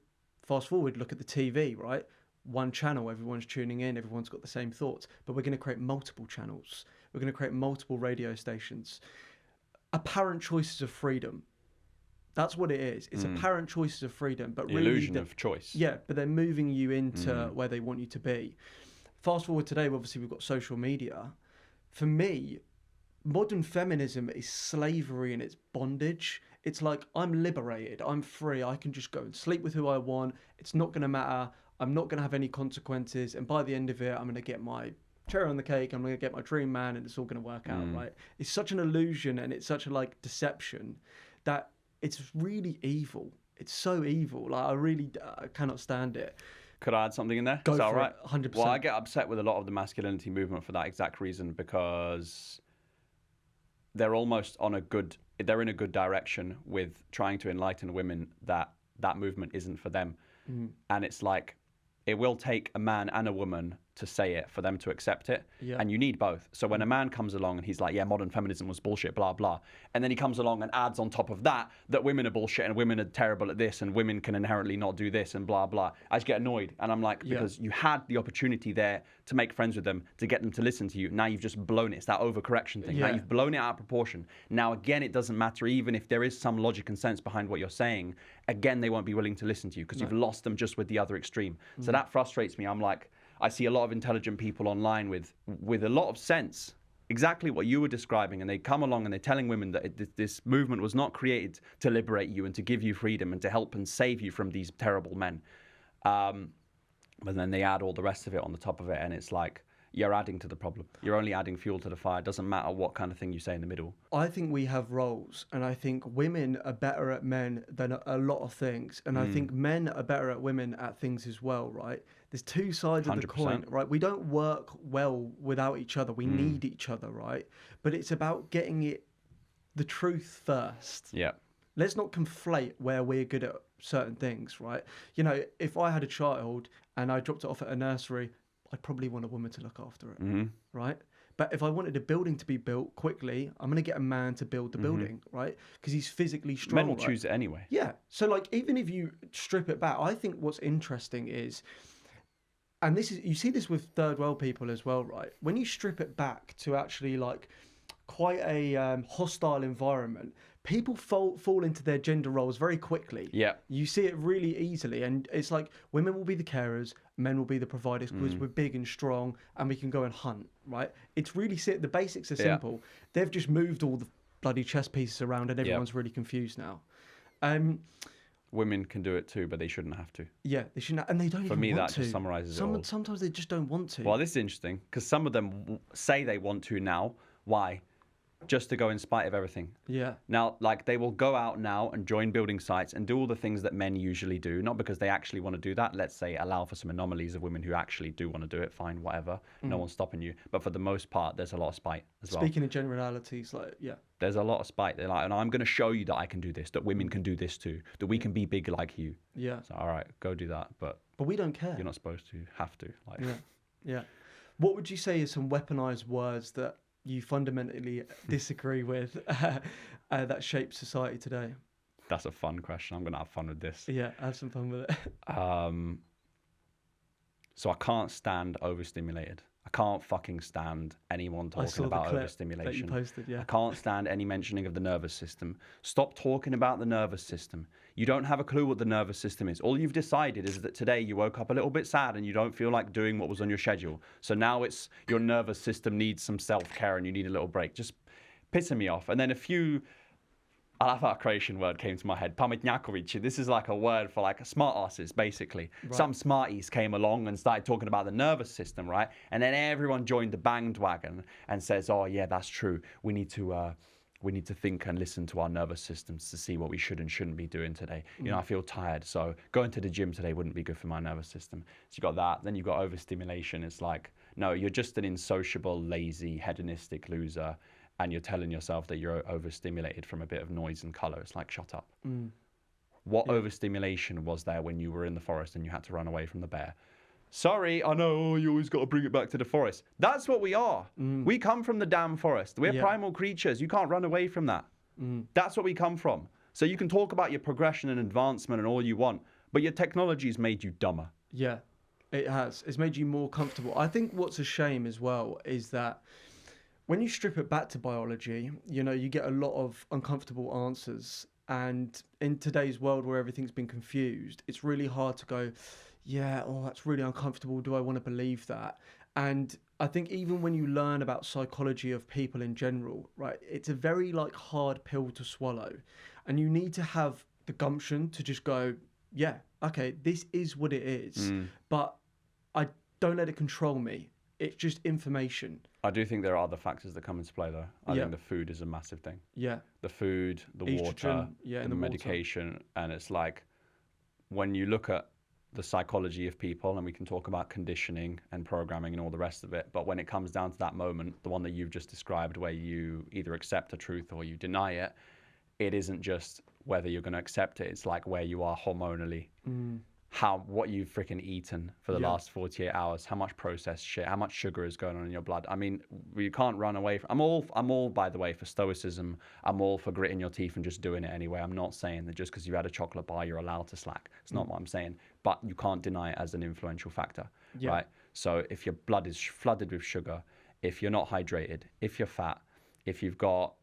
[SPEAKER 2] fast forward, look at the TV, right? One channel, everyone's tuning in, everyone's got the same thoughts, but we're going to create multiple channels. We're going to create multiple radio stations. Apparent choices of freedom. That's what it is. It's apparent choices of freedom, but
[SPEAKER 1] the
[SPEAKER 2] really
[SPEAKER 1] illusion of choice.
[SPEAKER 2] Yeah, but they're moving you into where they want you to be. Fast forward today, obviously we've got social media. For me, modern feminism is slavery and it's bondage. It's like, I'm liberated, I'm free, I can just go and sleep with who I want. It's not going to matter. I'm not going to have any consequences. And by the end of it, I'm going to get my cherry on the cake. I'm going to get my dream man and it's all going to work out, right? It's such an illusion and it's such a like deception that it's really evil. It's so evil. Like I cannot stand it.
[SPEAKER 1] Could I add something in there?
[SPEAKER 2] Go
[SPEAKER 1] Is that
[SPEAKER 2] for
[SPEAKER 1] all right?
[SPEAKER 2] it, 100%.
[SPEAKER 1] Well, I get upset with a lot of the masculinity movement for that exact reason, because they're almost they're in a good direction with trying to enlighten women that movement isn't for them. And it's like, it will take a man and a woman to say it for them to accept it.
[SPEAKER 2] Yeah.
[SPEAKER 1] And you need both. So when a man comes along and he's like, yeah, modern feminism was bullshit, blah, blah. And then he comes along and adds on top of that women are bullshit and women are terrible at this and women can inherently not do this and blah, blah. I just get annoyed. And I'm like, because you had the opportunity there to make friends with them, to get them to listen to you. Now you've just blown it. It's that overcorrection thing. Now you've blown it out of proportion. Now, again, it doesn't matter even if there is some logic and sense behind what you're saying. Again, they won't be willing to listen to you because you've lost them just with the other extreme. So that frustrates me. I'm like, I see a lot of intelligent people online with a lot of sense, exactly what you were describing, and they come along and they're telling women that this movement was not created to liberate you and to give you freedom and to help and save you from these terrible men. But then they add all the rest of it on the top of it, and it's like, you're adding to the problem. You're only adding fuel to the fire. It doesn't matter what kind of thing you say in the middle.
[SPEAKER 2] I think we have roles, and I think women are better at men than a lot of things, and I think men are better at women at things as well, right? There's two sides of the
[SPEAKER 1] 100%.
[SPEAKER 2] coin, right? We don't work well without each other. We need each other, right? But it's about getting the truth first.
[SPEAKER 1] Yeah.
[SPEAKER 2] Let's not conflate where we're good at certain things, right? You know, if I had a child and I dropped it off at a nursery, I'd probably want a woman to look after it, right? But if I wanted a building to be built quickly, I'm going to get a man to build the building, right? Because he's physically strong.
[SPEAKER 1] Men will choose it anyway.
[SPEAKER 2] Yeah. So, like, even if you strip it back, I think what's interesting is, and this is, you see this with third world people as well, right? When you strip it back to actually, like, quite a hostile environment, people fall into their gender roles very quickly.
[SPEAKER 1] Yeah.
[SPEAKER 2] You see it really easily. And it's like women will be the carers, men will be the providers because we're big and strong and we can go and hunt, right? It's really, the basics are simple. They've just moved all the bloody chess pieces around and everyone's really confused now.
[SPEAKER 1] Women can do it too, but they shouldn't have to.
[SPEAKER 2] Yeah, they shouldn't, and they don't even want to.
[SPEAKER 1] For me, that just summarizes it all.
[SPEAKER 2] Sometimes they just don't want to.
[SPEAKER 1] Well, this is interesting because some of them say they want to now. Why? Just to go in spite of everything.
[SPEAKER 2] Yeah.
[SPEAKER 1] Now, like, they will go out now and join building sites and do all the things that men usually do, not because they actually want to do that. Let's say allow for some anomalies of women who actually do want to do it. Fine, whatever. No one's stopping you. But for the most part, there's a lot of spite as well.
[SPEAKER 2] Speaking of generalities, like, yeah.
[SPEAKER 1] There's a lot of spite. They're like, and I'm going to show you that I can do this, that women can do this too, that we can be big like you.
[SPEAKER 2] Yeah.
[SPEAKER 1] So, all right, go do that. But
[SPEAKER 2] we don't care.
[SPEAKER 1] You're not supposed to have to. Like.
[SPEAKER 2] Yeah. Yeah. What would you say is some weaponized words that you fundamentally disagree with that shape society today?
[SPEAKER 1] That's a fun question. I'm going to have fun with this.
[SPEAKER 2] Yeah, have some fun with it.
[SPEAKER 1] So I can't stand overstimulated. I can't fucking stand anyone
[SPEAKER 2] I
[SPEAKER 1] talking
[SPEAKER 2] saw the
[SPEAKER 1] about
[SPEAKER 2] clip
[SPEAKER 1] overstimulation.
[SPEAKER 2] that you posted, yeah.
[SPEAKER 1] I can't stand any mentioning of the nervous system. Stop talking about the nervous system. You don't have a clue what the nervous system is. All you've decided is that today you woke up a little bit sad and you don't feel like doing what was on your schedule. So now it's your nervous system needs some self-care and you need a little break. Just pissing me off. And then I love that Croatian word came to my head. Pametnjakovic. This is like a word for like smart asses, basically. Right. Some smarties came along and started talking about the nervous system, right? And then everyone joined the bandwagon and says, "Oh yeah, that's true. We need to think and listen to our nervous systems to see what we should and shouldn't be doing today. You know, I feel tired, so going to the gym today wouldn't be good for my nervous system." So you got that. Then you've got overstimulation. It's like, no, you're just an insociable, lazy, hedonistic loser. And you're telling yourself that you're overstimulated from a bit of noise and color. It's like, shut up. What overstimulation was there when you were in the forest and you had to run away from the bear? Sorry, I know, you always got to bring it back to the forest. That's what we are. We come from the damn forest. We're primal creatures. You can't run away from that. That's what we come from. So you can talk about your progression and advancement and all you want, but your technology's made you dumber.
[SPEAKER 2] Yeah, it has. It's made you more comfortable. I think what's a shame as well is that when you strip it back to biology, you know, you get a lot of uncomfortable answers. And in today's world where everything's been confused, it's really hard to go, yeah, oh, that's really uncomfortable. Do I want to believe that? And I think even when you learn about psychology of people in general, right, it's a very like hard pill to swallow. And you need to have the gumption to just go, yeah, okay, this is what it is. But I don't let it control me. It's just information.
[SPEAKER 1] I do think there are other factors that come into play, though. I think the food is a massive thing.
[SPEAKER 2] Yeah.
[SPEAKER 1] The food, the
[SPEAKER 2] Estrogen,
[SPEAKER 1] water,
[SPEAKER 2] the
[SPEAKER 1] medication. And it's like, when you look at the psychology of people, and we can talk about conditioning and programming and all the rest of it, but when it comes down to that moment, the one that you've just described, where you either accept the truth or you deny it, it isn't just whether you're going to accept it. It's like where you are hormonally. What you've freaking eaten for the last 48 hours, how much processed shit, how much sugar is going on in your blood. I mean, you can't run away from. I'm all, by the way, for stoicism. I'm all for gritting your teeth and just doing it anyway. I'm not saying that just because you had a chocolate bar, you're allowed to slack. It's not what I'm saying. But you can't deny it as an influential factor, right? So if your blood is flooded with sugar, if you're not hydrated, if you're fat, if you've got,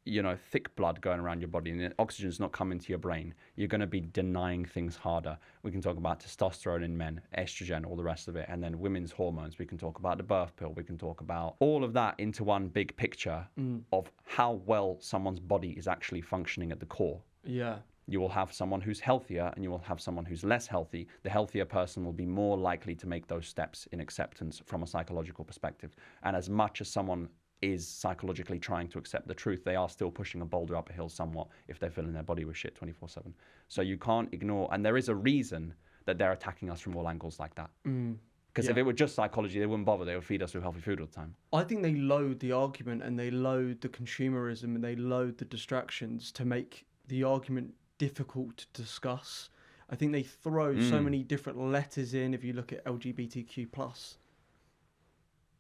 [SPEAKER 1] you know, thick blood going around your body and the oxygen's not coming to your brain, you're going to be denying things harder. We can talk about testosterone in men, estrogen, all the rest of it, and then women's hormones. We can talk about the birth pill. We can talk about all of that into one big picture of how well someone's body is actually functioning at the core.
[SPEAKER 2] Yeah.
[SPEAKER 1] You will have someone who's healthier and you will have someone who's less healthy. The healthier person will be more likely to make those steps in acceptance from a psychological perspective. And as much as someone is psychologically trying to accept the truth, they are still pushing a boulder up a hill somewhat if they're filling their body with shit 24/7. So you can't ignore, and there is a reason that they're attacking us from all angles like that. Because if it were just psychology, they wouldn't bother. They would feed us with healthy food all the time.
[SPEAKER 2] I think they load the argument and they load the consumerism and they load the distractions to make the argument difficult to discuss. I think they throw so many different letters in. If you look at LGBTQ+,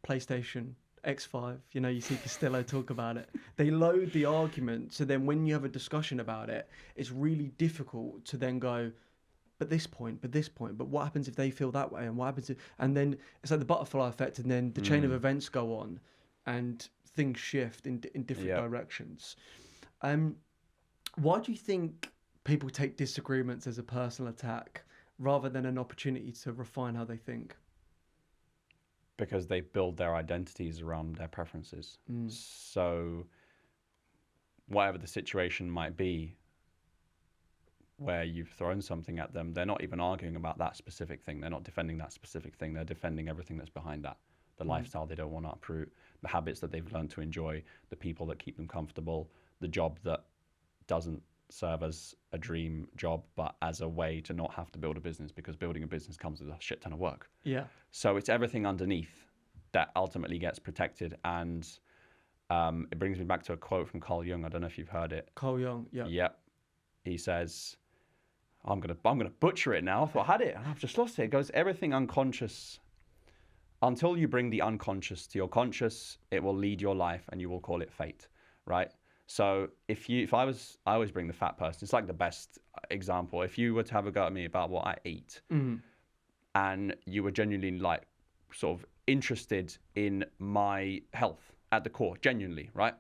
[SPEAKER 2] PlayStation, X5, you know, you see Castillo talk about it. They load the argument, so then when you have a discussion about it, it's really difficult to then go, but what happens if they feel that way, and what happens if, and then it's like the butterfly effect, and then the chain of events go on, and things shift in different directions. Why do you think people take disagreements as a personal attack rather than an opportunity to refine how they think?
[SPEAKER 1] Because they build their identities around their preferences. So whatever the situation might be where you've thrown something at them, they're not even arguing about that specific thing. They're not defending that specific thing. They're defending everything that's behind that. The lifestyle they don't want to uproot, the habits that they've learned to enjoy, the people that keep them comfortable, the job that doesn't serve as a dream job, but as a way to not have to build a business, because building a business comes with a shit ton of work. Yeah. So it's everything underneath that ultimately gets protected. And it brings me back to a quote from Carl Jung. I don't know if you've heard it.
[SPEAKER 2] Carl Jung, yeah.
[SPEAKER 1] Yep. He says, I'm gonna butcher it now. I thought I had it and I've just lost it. It goes, everything unconscious, until you bring the unconscious to your conscious, it will lead your life and you will call it fate, right? So I always bring the fat person. It's like the best example. If you were to have a go at me about what I eat, and you were genuinely like sort of interested in my health at the core, genuinely, right?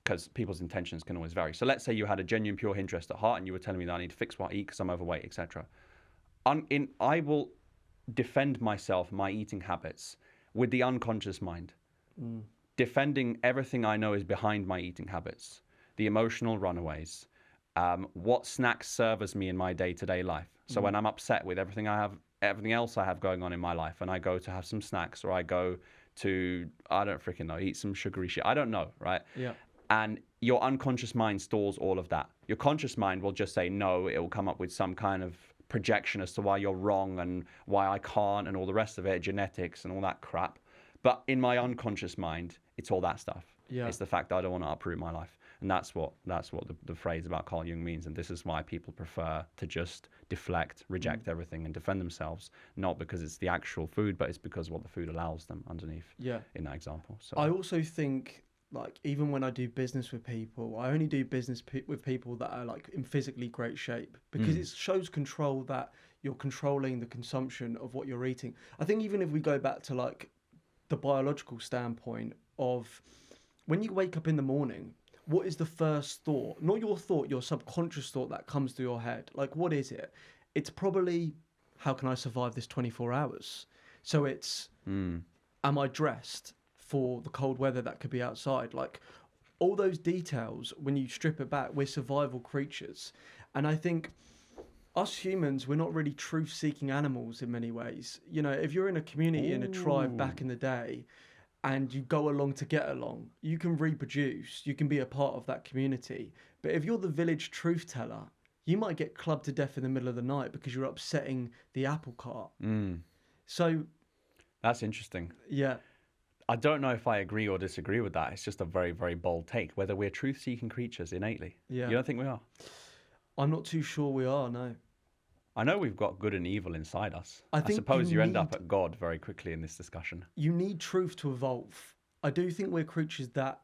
[SPEAKER 1] Because people's intentions can always vary. So let's say you had a genuine, pure interest at heart, and you were telling me that I need to fix what I eat because I'm overweight, etc. I will defend myself, my eating habits, with the unconscious mind, defending everything I know is behind my eating habits, the emotional runaways, what snacks serve as me in my day-to-day life. So when I'm upset with everything else I have going on in my life, and I go to have some snacks, or I go to, I don't freaking know, eat some sugary shit. I don't know, right?
[SPEAKER 2] Yeah.
[SPEAKER 1] And your unconscious mind stores all of that. Your conscious mind will just say no. It will come up with some kind of projection as to why you're wrong and why I can't and all the rest of it, genetics and all that crap. But in my unconscious mind, it's all that stuff.
[SPEAKER 2] Yeah.
[SPEAKER 1] It's the fact that I don't want to uproot my life. And that's what the phrase about Carl Jung means. And this is why people prefer to just deflect, reject everything and defend themselves, not because it's the actual food, but it's because what the food allows them underneath in that example. So
[SPEAKER 2] I also think, like, even when I do business with people, I only do business with people that are like in physically great shape, because it shows control, that you're controlling the consumption of what you're eating. I think even if we go back to like the biological standpoint of when you wake up in the morning, what is the first thought? Not your thought, your subconscious thought that comes to your head. Like, what is it? It's probably, how can I survive this 24 hours? So it's, am I dressed for the cold weather that could be outside? Like, all those details, when you strip it back, we're survival creatures. And I think us humans, we're not really truth-seeking animals in many ways. You know, if you're in a community, in a tribe back in the day, and you go along to get along, you can reproduce, you can be a part of that community. But if you're the village truth teller, you might get clubbed to death in the middle of the night because you're upsetting the apple cart. So
[SPEAKER 1] that's interesting.
[SPEAKER 2] Yeah.
[SPEAKER 1] I don't know if I agree or disagree with that. It's just a very, very bold take, whether we're truth-seeking creatures innately.
[SPEAKER 2] Yeah.
[SPEAKER 1] You don't think we are?
[SPEAKER 2] I'm not too sure we are, no.
[SPEAKER 1] I know we've got good and evil inside us.
[SPEAKER 2] I think
[SPEAKER 1] suppose you end up at God very quickly in this discussion.
[SPEAKER 2] You need truth to evolve. I do think we're creatures that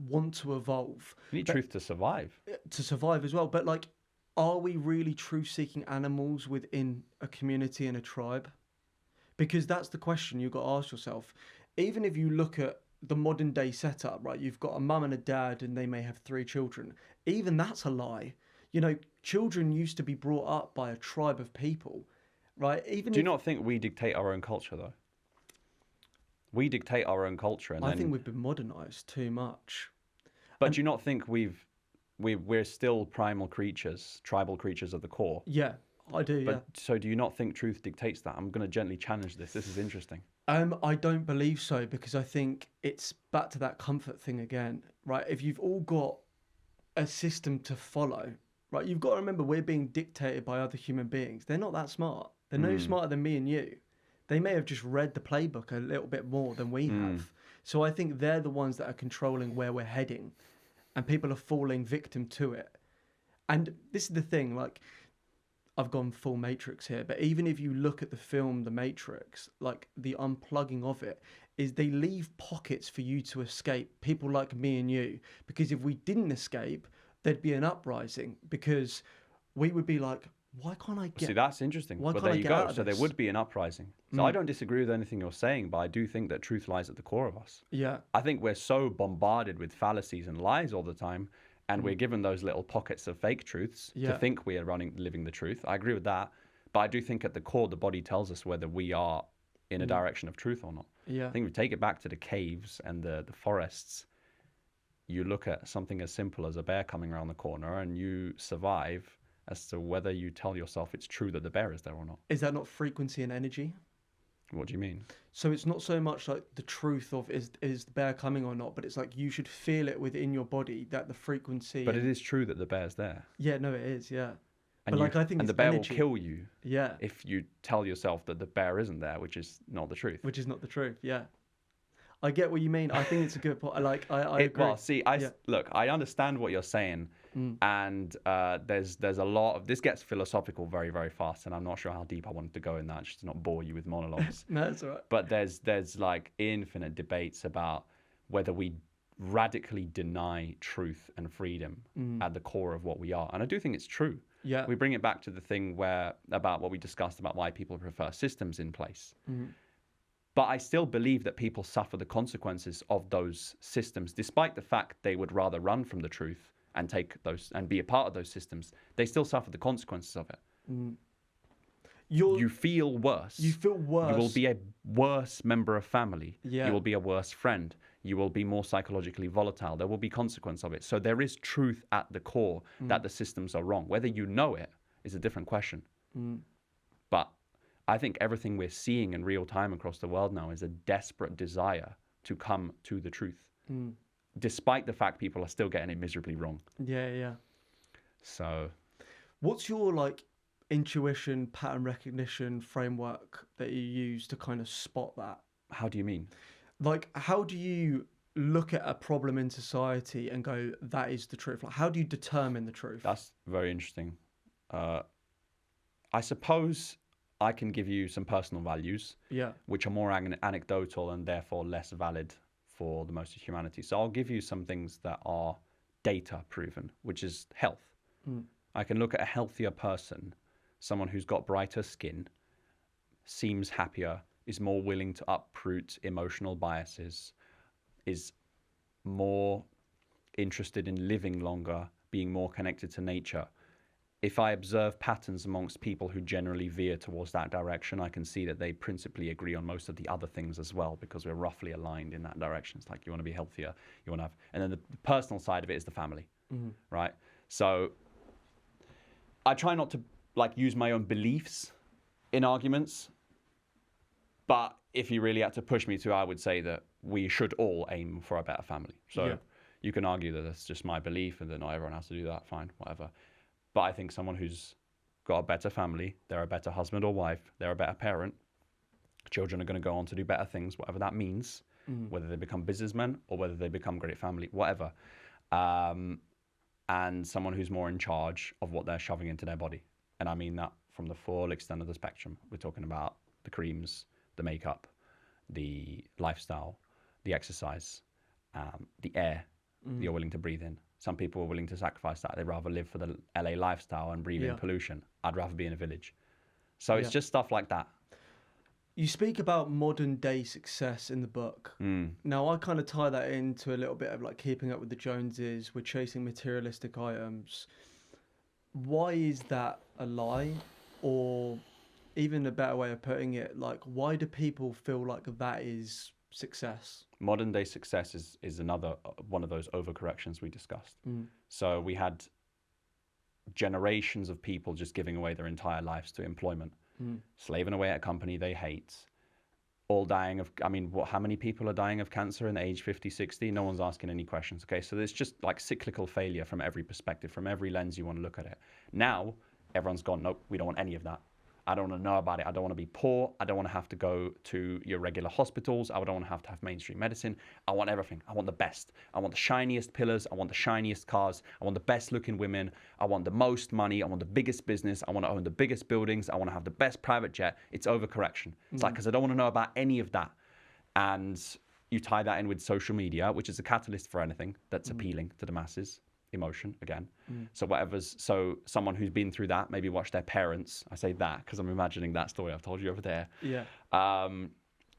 [SPEAKER 2] want to evolve.
[SPEAKER 1] You need truth to survive.
[SPEAKER 2] To survive as well. But like, are we really truth-seeking animals within a community and a tribe? Because that's the question you've got to ask yourself. Even if you look at the modern day setup, right? You've got a mum and a dad and they may have 3 children. Even that's a lie. You know, children used to be brought up by a tribe of people, right? Do
[SPEAKER 1] you not think we dictate our own culture, though? We dictate our own culture, and
[SPEAKER 2] I think we've been modernized too much.
[SPEAKER 1] But do you not think we're still primal creatures, tribal creatures of the core?
[SPEAKER 2] Yeah, I do.
[SPEAKER 1] But so do you not think truth dictates that? I'm going to gently challenge this. This is interesting.
[SPEAKER 2] I don't believe so, because I think it's back to that comfort thing again, right? If you've all got a system to follow. Right, you've got to remember, we're being dictated by other human beings. They're not that smart. They're no smarter than me and you. They may have just read the playbook a little bit more than we have. So I think they're the ones that are controlling where we're heading, and people are falling victim to it. And this is the thing, like, I've gone full Matrix here, but even if you look at the film The Matrix, like, the unplugging of it is they leave pockets for you to escape, people like me and you. Because if we didn't escape, there'd be an uprising, because we would be like, why can't I get...
[SPEAKER 1] See, that's interesting. But there you go. So there would be an uprising. So I don't disagree with anything you're saying, but I do think that truth lies at the core of us.
[SPEAKER 2] Yeah.
[SPEAKER 1] I think we're so bombarded with fallacies and lies all the time, and we're given those little pockets of fake truths to think we are living the truth. I agree with that. But I do think at the core, the body tells us whether we are in a direction of truth or not.
[SPEAKER 2] Yeah.
[SPEAKER 1] I think if we take it back to the caves and the forests, you look at something as simple as a bear coming around the corner and you survive as to whether you tell yourself it's true that the bear is there or not.
[SPEAKER 2] Is that not frequency and energy?
[SPEAKER 1] What do you mean?
[SPEAKER 2] So it's not so much like the truth of is the bear coming or not, but it's like you should feel it within your body that the frequency...
[SPEAKER 1] But it is true that the bear's there.
[SPEAKER 2] Yeah, no, it is, yeah.
[SPEAKER 1] And
[SPEAKER 2] but I think
[SPEAKER 1] and
[SPEAKER 2] it's
[SPEAKER 1] the bear
[SPEAKER 2] energy.
[SPEAKER 1] will kill you
[SPEAKER 2] Yeah.
[SPEAKER 1] if you tell yourself that the bear isn't there, which is not the truth.
[SPEAKER 2] Which is not the truth, yeah. I get what you mean. I think it's a good point. I agree.
[SPEAKER 1] Well, see, look, I understand what you're saying, and there's a lot of this gets philosophical very, very fast, and I'm not sure how deep I wanted to go in that, just to not bore you with monologues.
[SPEAKER 2] No, that's all right.
[SPEAKER 1] But there's like infinite debates about whether we radically deny truth and freedom at the core of what we are, and I do think it's true.
[SPEAKER 2] Yeah.
[SPEAKER 1] We bring it back to the thing about what we discussed about why people prefer systems in place. But I still believe that people suffer the consequences of those systems, despite the fact they would rather run from the truth and take those and be a part of those systems. They still suffer the consequences of it. You feel worse.
[SPEAKER 2] You feel worse.
[SPEAKER 1] You will be a worse member of family.
[SPEAKER 2] Yeah.
[SPEAKER 1] You will be a worse friend. You will be more psychologically volatile. There will be consequence of it. So there is truth at the core that the systems are wrong. Whether you know it is a different question. But I think everything we're seeing in real time across the world now is a desperate desire to come to the truth, despite the fact people are still getting it miserably wrong.
[SPEAKER 2] Yeah.
[SPEAKER 1] So,
[SPEAKER 2] what's your like intuition, pattern recognition framework that you use to kind of spot that?
[SPEAKER 1] how do you mean?
[SPEAKER 2] Like, how do you look at a problem in society and go, that is the truth? Like, how do you determine the truth?
[SPEAKER 1] That's very interesting. I suppose I can give you some personal values, which are more anecdotal and therefore less valid for the most of humanity. So I'll give you some things that are data proven, which is health. I can look at a healthier person, someone who's got brighter skin, seems happier, is more willing to uproot emotional biases, is more interested in living longer, being more connected to nature. If I observe patterns amongst people who generally veer towards that direction, I can see that they principally agree on most of the other things as well, because we're roughly aligned in that direction. It's like you want to be healthier, you want to have, and then the personal side of it is the family, right? So I try not to like use my own beliefs in arguments, but if you really had to push me to, I would say that we should all aim for a better family. So you can argue that that's just my belief and that not everyone has to do that, fine, whatever. But I think someone who's got a better family, they're a better husband or wife, they're a better parent, children are going to go on to do better things, whatever that means, whether they become businessmen or whether they become great family, whatever. And someone who's more in charge of what they're shoving into their body. And I mean that from the full extent of the spectrum. We're talking about the creams, the makeup, the lifestyle, the exercise, the air that you're willing to breathe in. Some people are willing to sacrifice that. They'd rather live for the LA lifestyle and breathe in pollution. I'd rather be in a village. So it's just stuff like that.
[SPEAKER 2] You speak about modern day success in the book. Now, I kind of tie that into a little bit of like keeping up with the Joneses. We're chasing materialistic items. Why is that a lie? Or even a better way of putting it, like, why do people feel like that is success?
[SPEAKER 1] Modern day success is another one of those overcorrections we discussed. So we had generations of people just giving away their entire lives to employment, slaving away at a company they hate, all dying of, I mean, how many people are dying of cancer in the age 50, 60? No one's asking any questions. Okay, so there's just like cyclical failure from every perspective, from every lens you want to look at it. Now, everyone's gone, nope, we don't want any of that. I don't want to know about it. I don't want to be poor. I don't want to have to go to your regular hospitals. I don't want to have mainstream medicine. I want everything. I want the best. I want the shiniest pillars. I want the shiniest cars. I want the best looking women. I want the most money. I want the biggest business. I want to own the biggest buildings. I want to have the best private jet. It's overcorrection. It's like, because I don't want to know about any of that. And you tie that in with social media, which is a catalyst for anything that's appealing to the masses. Emotion again. So someone who's been through that, maybe watch their parents. I say that because I'm imagining that story I've told you over there.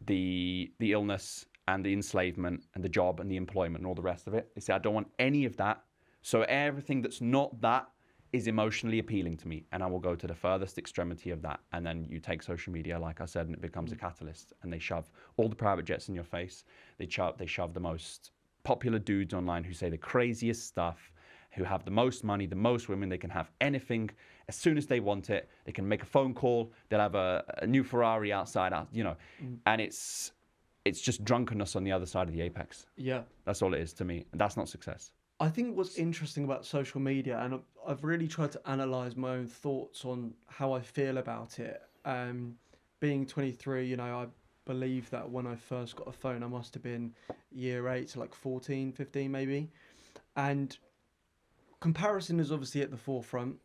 [SPEAKER 1] The illness and the enslavement and the job and the employment and all the rest of it. They say, I don't want any of that. So everything that's not that is emotionally appealing to me, and I will go to the furthest extremity of that. And then you take social media, like I said, and it becomes a catalyst, and they shove all the private jets in your face. They shove the most popular dudes online who say the craziest stuff, who have the most money, the most women. They can have anything as soon as they want it. They can make a phone call. They'll have a new Ferrari outside, and it's just drunkenness on the other side of the apex. Yeah. That's all it is to me. And that's not success.
[SPEAKER 2] I think what's interesting about social media, and I've really tried to analyze my own thoughts on how I feel about it. Being 23, I believe that when I first got a phone, I must have been year 8 to like 14, 15 maybe. And comparison is obviously at the forefront.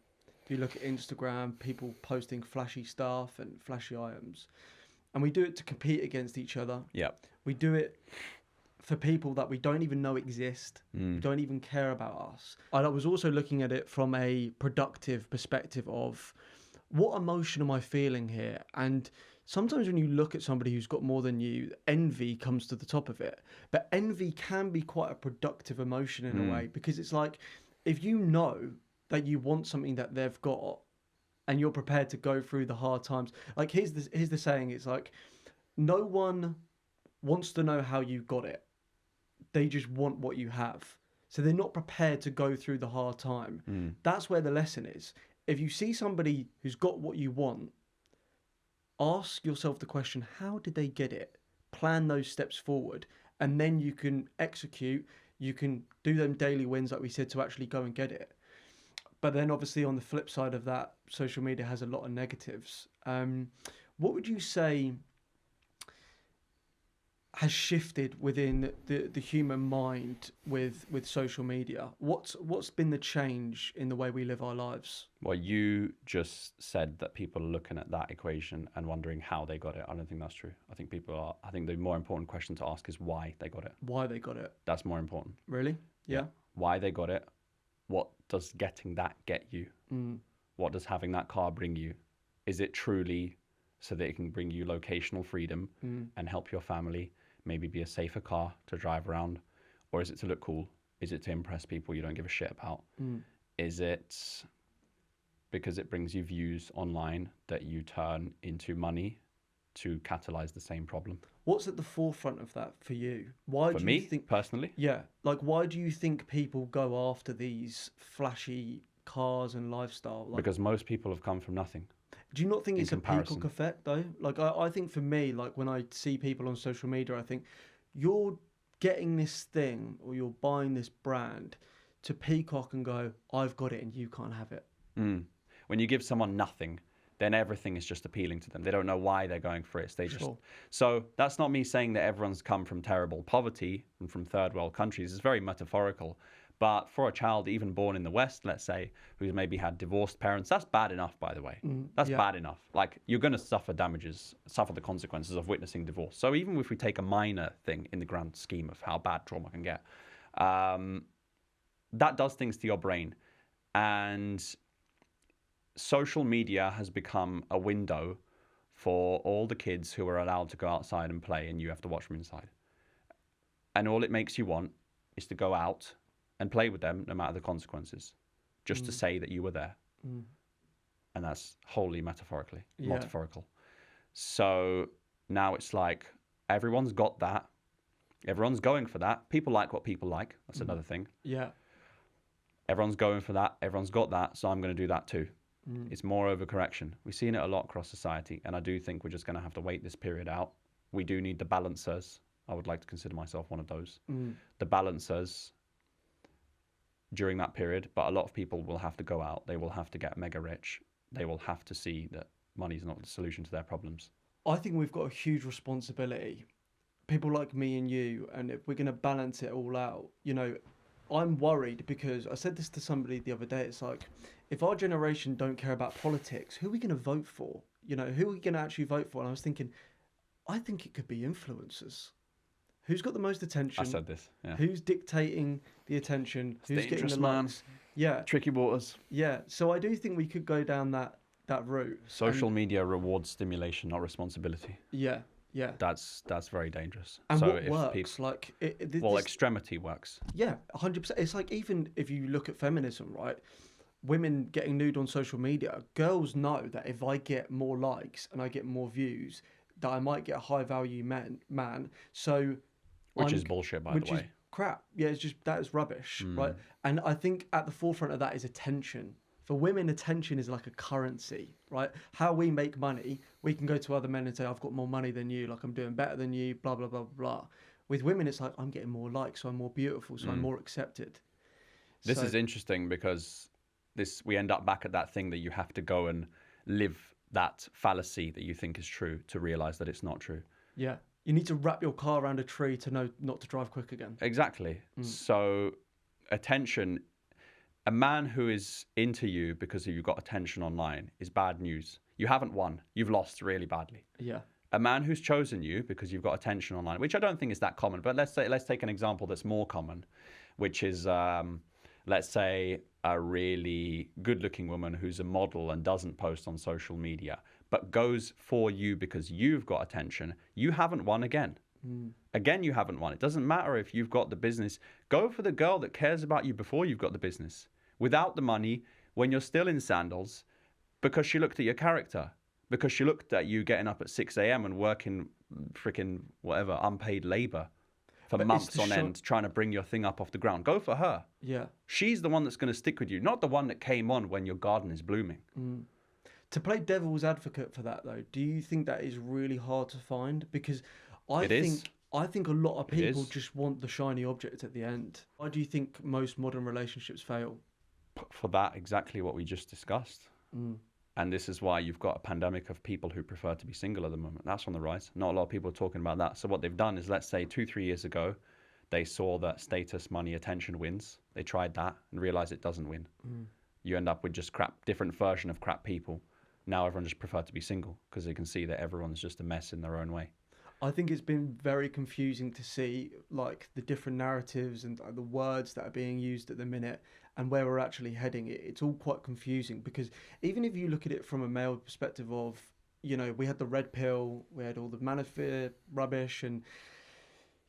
[SPEAKER 2] If you look at Instagram, people posting flashy stuff and flashy items. And we do it to compete against each other.
[SPEAKER 1] Yeah.
[SPEAKER 2] We do it for people that we don't even know exist, don't even care about us. And I was also looking at it from a productive perspective of what emotion am I feeling here? And sometimes when you look at somebody who's got more than you, envy comes to the top of it. But envy can be quite a productive emotion in a way, because it's like, if you know that you want something that they've got and you're prepared to go through the hard times. Like, here's the saying, it's like, no one wants to know how you got it. They just want what you have. So they're not prepared to go through the hard time. That's where the lesson is. If you see somebody who's got what you want, ask yourself the question, how did they get it? Plan those steps forward, and then you can execute. You can do them daily wins, like we said, to actually go and get it. But then obviously on the flip side of that, social media has a lot of negatives. What would you say has shifted within the human mind with social media? What's been the change in the way we live our lives?
[SPEAKER 1] Well, you just said that people are looking at that equation and wondering how they got it. I don't think that's true. I think I think the more important question to ask is why they got it.
[SPEAKER 2] Why they got it.
[SPEAKER 1] That's more important.
[SPEAKER 2] Really? Yeah.
[SPEAKER 1] Why they got it. What does getting that get you? What does having that car bring you? Is it truly so that it can bring you locational freedom and help your family? Maybe be a safer car to drive around? Or is it to look cool? Is it to impress people you don't give a shit about? Is it because it brings you views online that you turn into money to catalyze the same problem?
[SPEAKER 2] What's at the forefront of that for you? Why
[SPEAKER 1] For
[SPEAKER 2] do
[SPEAKER 1] me,
[SPEAKER 2] you think
[SPEAKER 1] personally?
[SPEAKER 2] Yeah, like, why do you think people go after these flashy cars and lifestyle? Like,
[SPEAKER 1] Because most people have come from nothing.
[SPEAKER 2] do you not think it's
[SPEAKER 1] comparison.
[SPEAKER 2] a peacock effect though? Like, I think for me, like, when I see people on social media, I think you're getting this thing or you're buying this brand to peacock and go, I've got it and you can't have it.
[SPEAKER 1] When you give someone nothing, then everything is just appealing to them. They don't know why they're going for it. They just So that's not me saying that everyone's come from terrible poverty and from third world countries. It's very metaphorical. But for a child even born in the West, let's say, who's maybe had divorced parents, that's bad enough, by the way. That's bad enough. Like, you're going to suffer the consequences of witnessing divorce. So even if we take a minor thing in the grand scheme of how bad trauma can get, that does things to your brain. And social media has become a window for all the kids who are allowed to go outside and play, and you have to watch them inside. And all it makes you want is to go out and play with them, no matter the consequences, just to say that you were there. And that's wholly metaphorical. So now it's like, everyone's got that. Everyone's going for that. People like what people like. That's another thing.
[SPEAKER 2] Yeah.
[SPEAKER 1] Everyone's going for that. Everyone's got that. So I'm going to do that too. It's more overcorrection. We've seen it a lot across society. And I do think we're just going to have to wait this period out. We do need the balancers. I would like to consider myself one of those. The balancers during that period. But a lot of people will have to go out. They will have to get mega rich. They will have to see that money is not the solution to their problems.
[SPEAKER 2] I think we've got a huge responsibility. People like me and you, and if we're going to balance it all out, you know, I'm worried because I said this to somebody the other day. It's like, if our generation don't care about politics, who are we going to vote for? You know, who are we going to actually vote for? And I was thinking, I think it could be influencers. Who's got the most attention?
[SPEAKER 1] I said this. Yeah.
[SPEAKER 2] Who's dictating the attention? Who's getting the likes? Yeah.
[SPEAKER 1] Tricky waters.
[SPEAKER 2] Yeah. So I do think we could go down that route.
[SPEAKER 1] Social media rewards stimulation, not responsibility.
[SPEAKER 2] Yeah. Yeah.
[SPEAKER 1] That's very dangerous.
[SPEAKER 2] And
[SPEAKER 1] so
[SPEAKER 2] what
[SPEAKER 1] if
[SPEAKER 2] works? Like,
[SPEAKER 1] extremity works.
[SPEAKER 2] Yeah, 100%. It's like, even if you look at feminism, right? Women getting nude on social media, girls know that if I get more likes and I get more views, that I might get a high value man. So,
[SPEAKER 1] which is bullshit, by the way.
[SPEAKER 2] Which is crap. Yeah, it's just, that is rubbish, right? And I think at the forefront of that is attention. For women, attention is like a currency, right? How we make money, we can go to other men and say, I've got more money than you, like I'm doing better than you, blah, blah, blah, blah. With women, it's like, I'm getting more likes, so I'm more beautiful, so I'm more accepted.
[SPEAKER 1] This is interesting because we end up back at that thing that you have to go and live that fallacy that you think is true to realize that it's not true.
[SPEAKER 2] Yeah. You need to wrap your car around a tree to know not to drive quick again.
[SPEAKER 1] Exactly. So attention, a man who is into you because you've got attention online is bad news. You haven't won. You've lost really badly.
[SPEAKER 2] Yeah.
[SPEAKER 1] A man who's chosen you because you've got attention online, which I don't think is that common, but let's take an example that's more common, which is, let's say, a really good-looking woman who's a model and doesn't post on social media, but goes for you because you've got attention, you haven't won again. Again, you haven't won. It doesn't matter if you've got the business. Go for the girl that cares about you before you've got the business, without the money, when you're still in sandals, because she looked at your character, because she looked at you getting up at 6 a.m. and working freaking whatever, unpaid labor for months on end, trying to bring your thing up off the ground. Go for her.
[SPEAKER 2] Yeah.
[SPEAKER 1] She's the one that's going to stick with you, not the one that came on when your garden is blooming.
[SPEAKER 2] To play devil's advocate for that, though, do you think that is really hard to find? Because I think a lot of people just want the shiny object at the end. Why do you think most modern relationships fail?
[SPEAKER 1] For that, exactly what we just discussed. And this is why you've got a pandemic of people who prefer to be single at the moment. That's on the rise. Not a lot of people are talking about that. So what they've done is, let's say 2-3 years ago, they saw that status, money, attention wins. They tried that and realized it doesn't win. You end up with just crap, different version of crap people. Now everyone just prefer to be single because they can see that everyone's just a mess in their own way.
[SPEAKER 2] I think it's been very confusing to see like the different narratives and the words that are being used at the minute and where we're actually heading. It's all quite confusing because even if you look at it from a male perspective of, you know, we had the red pill, we had all the manosphere rubbish, and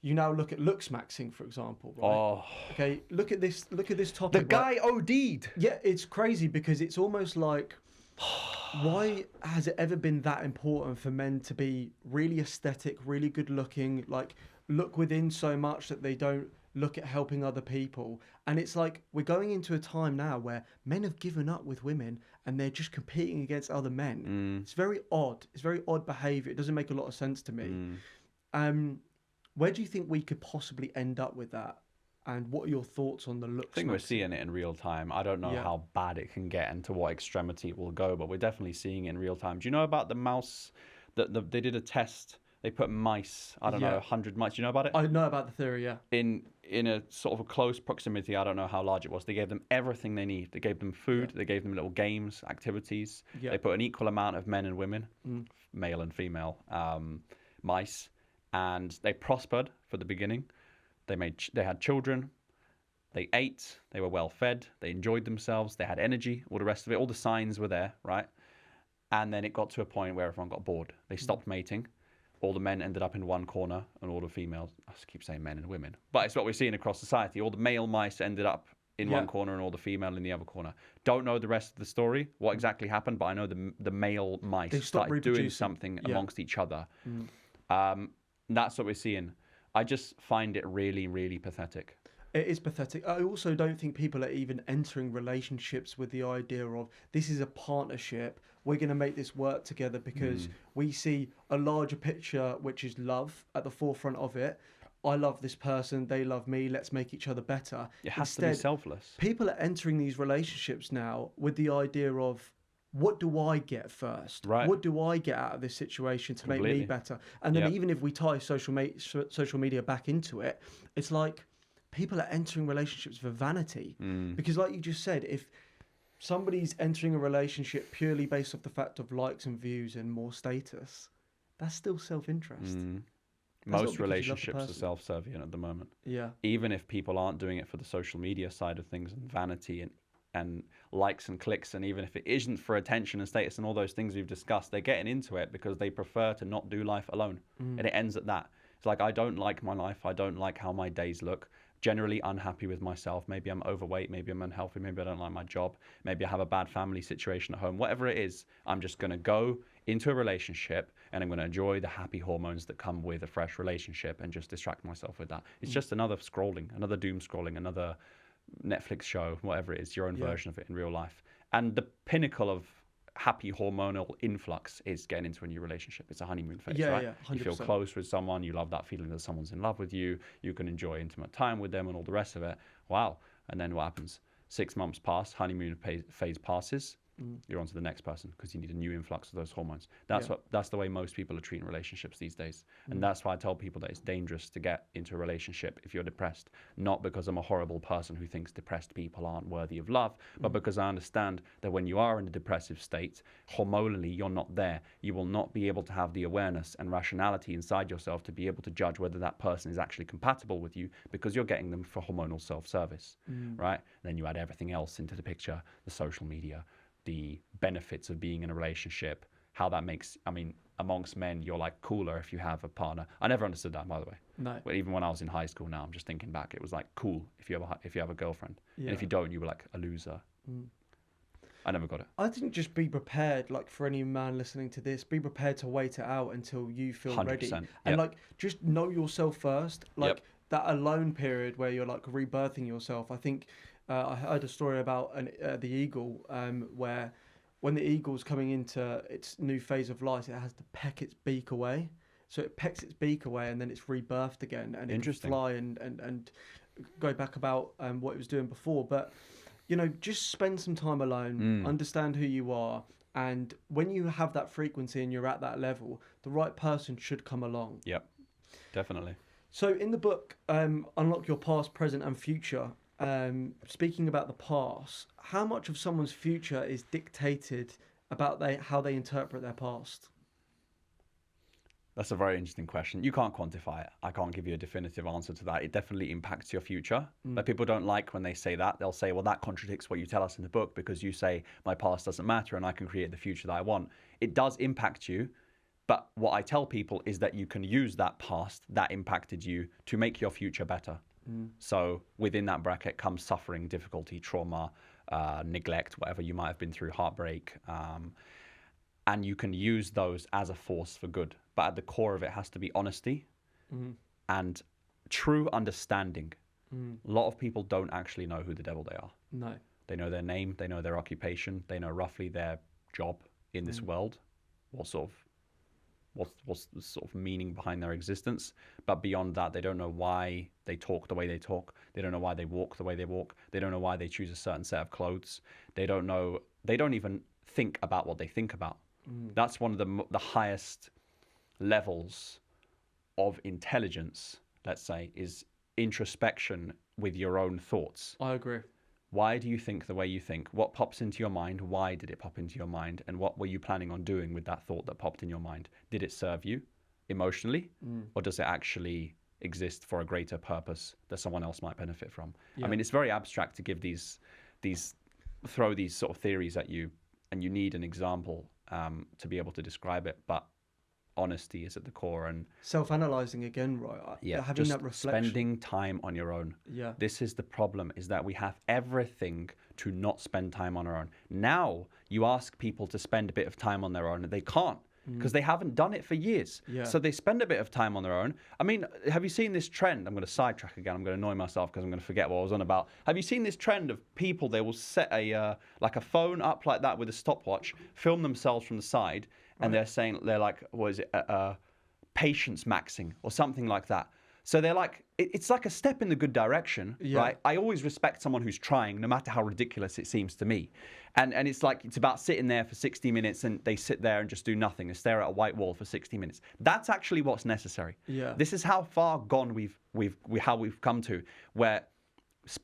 [SPEAKER 2] you now look at looks maxing, for example, right?
[SPEAKER 1] Oh.
[SPEAKER 2] Okay, look at this topic.
[SPEAKER 1] The guy OD'd.
[SPEAKER 2] Yeah, it's crazy because it's almost like, why has it ever been that important for men to be really aesthetic, really good looking, like look within so much that they don't look at helping other people? And it's like we're going into a time now where men have given up with women and they're just competing against other men. It's very odd. It's very odd behavior. It doesn't make a lot of sense to me. Where do you think we could possibly end up with that? And what are your thoughts on the looks?
[SPEAKER 1] I think we're seeing it in real time. I don't know how bad it can get and to what extremity it will go, but we're definitely seeing it in real time. Do you know about the mouse? They did a test. They put mice, I don't know, 100 mice. Do you know about it?
[SPEAKER 2] I know about the theory, yeah.
[SPEAKER 1] In a sort of a close proximity, I don't know how large it was. They gave them everything they need. They gave them food. They gave them little games, activities. They put an equal amount of men and women, male and female, mice, and they prospered for the beginning. They had children, they ate, they were well fed, they enjoyed themselves, they had energy, all the rest of it, all the signs were there, right? And then it got to a point where everyone got bored. They stopped mating. All the men ended up in one corner and all the females, I keep saying men and women, but it's what we're seeing across society. All the male mice ended up in one corner and all the female in the other corner. Don't know the rest of the story, what exactly happened, but I know the male mice started doing something amongst each other. That's what we're seeing. I just find it really, really pathetic.
[SPEAKER 2] It is pathetic. I also don't think people are even entering relationships with the idea of this is a partnership. We're going to make this work together because we see a larger picture, which is love at the forefront of it. I love this person. They love me. Let's make each other better.
[SPEAKER 1] It has to be selfless.
[SPEAKER 2] People are entering these relationships now with the idea of, what do I get first?
[SPEAKER 1] Right.
[SPEAKER 2] What do I get out of this situation to make me better? And then even if we tie social media back into it, it's like people are entering relationships for vanity. Because like you just said, if somebody's entering a relationship purely based off the fact of likes and views and more status, that's still self-interest.
[SPEAKER 1] Most relationships are self-serving at the moment.
[SPEAKER 2] Yeah.
[SPEAKER 1] Even if people aren't doing it for the social media side of things and vanity and likes and clicks, and even if it isn't for attention and status and all those things we've discussed, they're getting into it because they prefer to not do life alone. And it ends at that. It's like, I don't like my life. I don't like how my days look. Generally unhappy with myself. Maybe I'm overweight. Maybe I'm unhealthy. Maybe I don't like my job. Maybe I have a bad family situation at home. Whatever it is, I'm just going to go into a relationship and I'm going to enjoy the happy hormones that come with a fresh relationship and just distract myself with that. It's just another scrolling, another doom scrolling, another Netflix show, whatever it is, your own version of it in real life. And the pinnacle of happy hormonal influx is getting into a new relationship. It's a honeymoon phase, right?
[SPEAKER 2] Yeah, 100%.
[SPEAKER 1] You feel close with someone, you love that feeling that someone's in love with you, you can enjoy intimate time with them and all the rest of it. Wow. And then what happens? 6 months pass, honeymoon phase passes, you're on to the next person because you need a new influx of those hormones. That's the way most people are treating relationships these days. And that's why I tell people that it's dangerous to get into a relationship if you're depressed, not because I'm a horrible person who thinks depressed people aren't worthy of love, but because I understand that when you are in a depressive state, hormonally, you're not there. You will not be able to have the awareness and rationality inside yourself to be able to judge whether that person is actually compatible with you because you're getting them for hormonal self-service, right? Then you add everything else into the picture, the social media, the benefits of being in a relationship, how that makes, I mean, amongst men, you're like cooler if you have a partner. I never understood that, by the way.
[SPEAKER 2] No.
[SPEAKER 1] Well, even when I was in high school now, I'm just thinking back, it was like cool if you have a girlfriend.
[SPEAKER 2] Yeah.
[SPEAKER 1] And if you don't, you were like a loser. I never got it.
[SPEAKER 2] I think just be prepared, like for any man listening to this, be prepared to wait it out until you feel ready.
[SPEAKER 1] 100%.
[SPEAKER 2] And like, just know yourself first. Like that alone period where you're like rebirthing yourself. I think I heard a story about the eagle where when the eagle's coming into its new phase of life, it has to peck its beak away. So it pecks its beak away and then it's rebirthed again and it can fly and go back about what it was doing before. But, you know, just spend some time alone, understand who you are. And when you have that frequency and you're at that level, the right person should come along.
[SPEAKER 1] Yep, definitely.
[SPEAKER 2] So in the book, Unlock Your Past, Present and Future, speaking about the past, how much of someone's future is dictated about how they interpret their past?
[SPEAKER 1] That's a very interesting question. You can't quantify it. I can't give you a definitive answer to that. It definitely impacts your future. But people don't like when they say that. They'll say, well, that contradicts what you tell us in the book because you say my past doesn't matter and I can create the future that I want. It does impact you. But what I tell people is that you can use that past that impacted you to make your future better. So within that bracket comes suffering, difficulty, trauma, neglect, whatever you might have been through, heartbreak. And you can use those as a force for good. But at the core of it has to be honesty and true understanding. A lot of people don't actually know who the devil they are.
[SPEAKER 2] No.
[SPEAKER 1] They know their name, they know their occupation, they know roughly their job in this world, what's the sort of meaning behind their existence. But beyond that, they don't know why they talk the way they talk. They don't know why they walk the way they walk. They don't know why they choose a certain set of clothes. They don't even think about what they think about. That's one of the highest levels of intelligence, let's say, is introspection with your own thoughts.
[SPEAKER 2] I agree.
[SPEAKER 1] Why do you think the way you think? What pops into your mind? Why did it pop into your mind? And what were you planning on doing with that thought that popped in your mind? Did it serve you emotionally? Or does it actually exist for a greater purpose that someone else might benefit from? I mean, it's very abstract to give throw these sort of theories at you, and you need an example to be able to describe it. But honesty is at the core, and
[SPEAKER 2] self-analyzing again, right? Having
[SPEAKER 1] just
[SPEAKER 2] that reflection,
[SPEAKER 1] spending time on your own. This is the problem, is that we have everything to not spend time on our own. Now you ask people to spend a bit of time on their own and they can't because they haven't done it for years. So they spend a bit of time on their own. I mean, have you seen this trend? I'm going to sidetrack again. I'm going to annoy myself because I'm going to forget what I was on about. Have you seen this trend of people, they will set a phone up like that with a stopwatch, film themselves from the side, and they're like, what is it, patience maxing or something like that. So they're like, it's like a step in the good direction, right? I always respect someone who's trying, no matter how ridiculous it seems to me. And it's like, it's about sitting there for 60 minutes and they sit there and just do nothing and stare at a white wall for 60 minutes. That's actually what's necessary. This is how far gone we've come to, where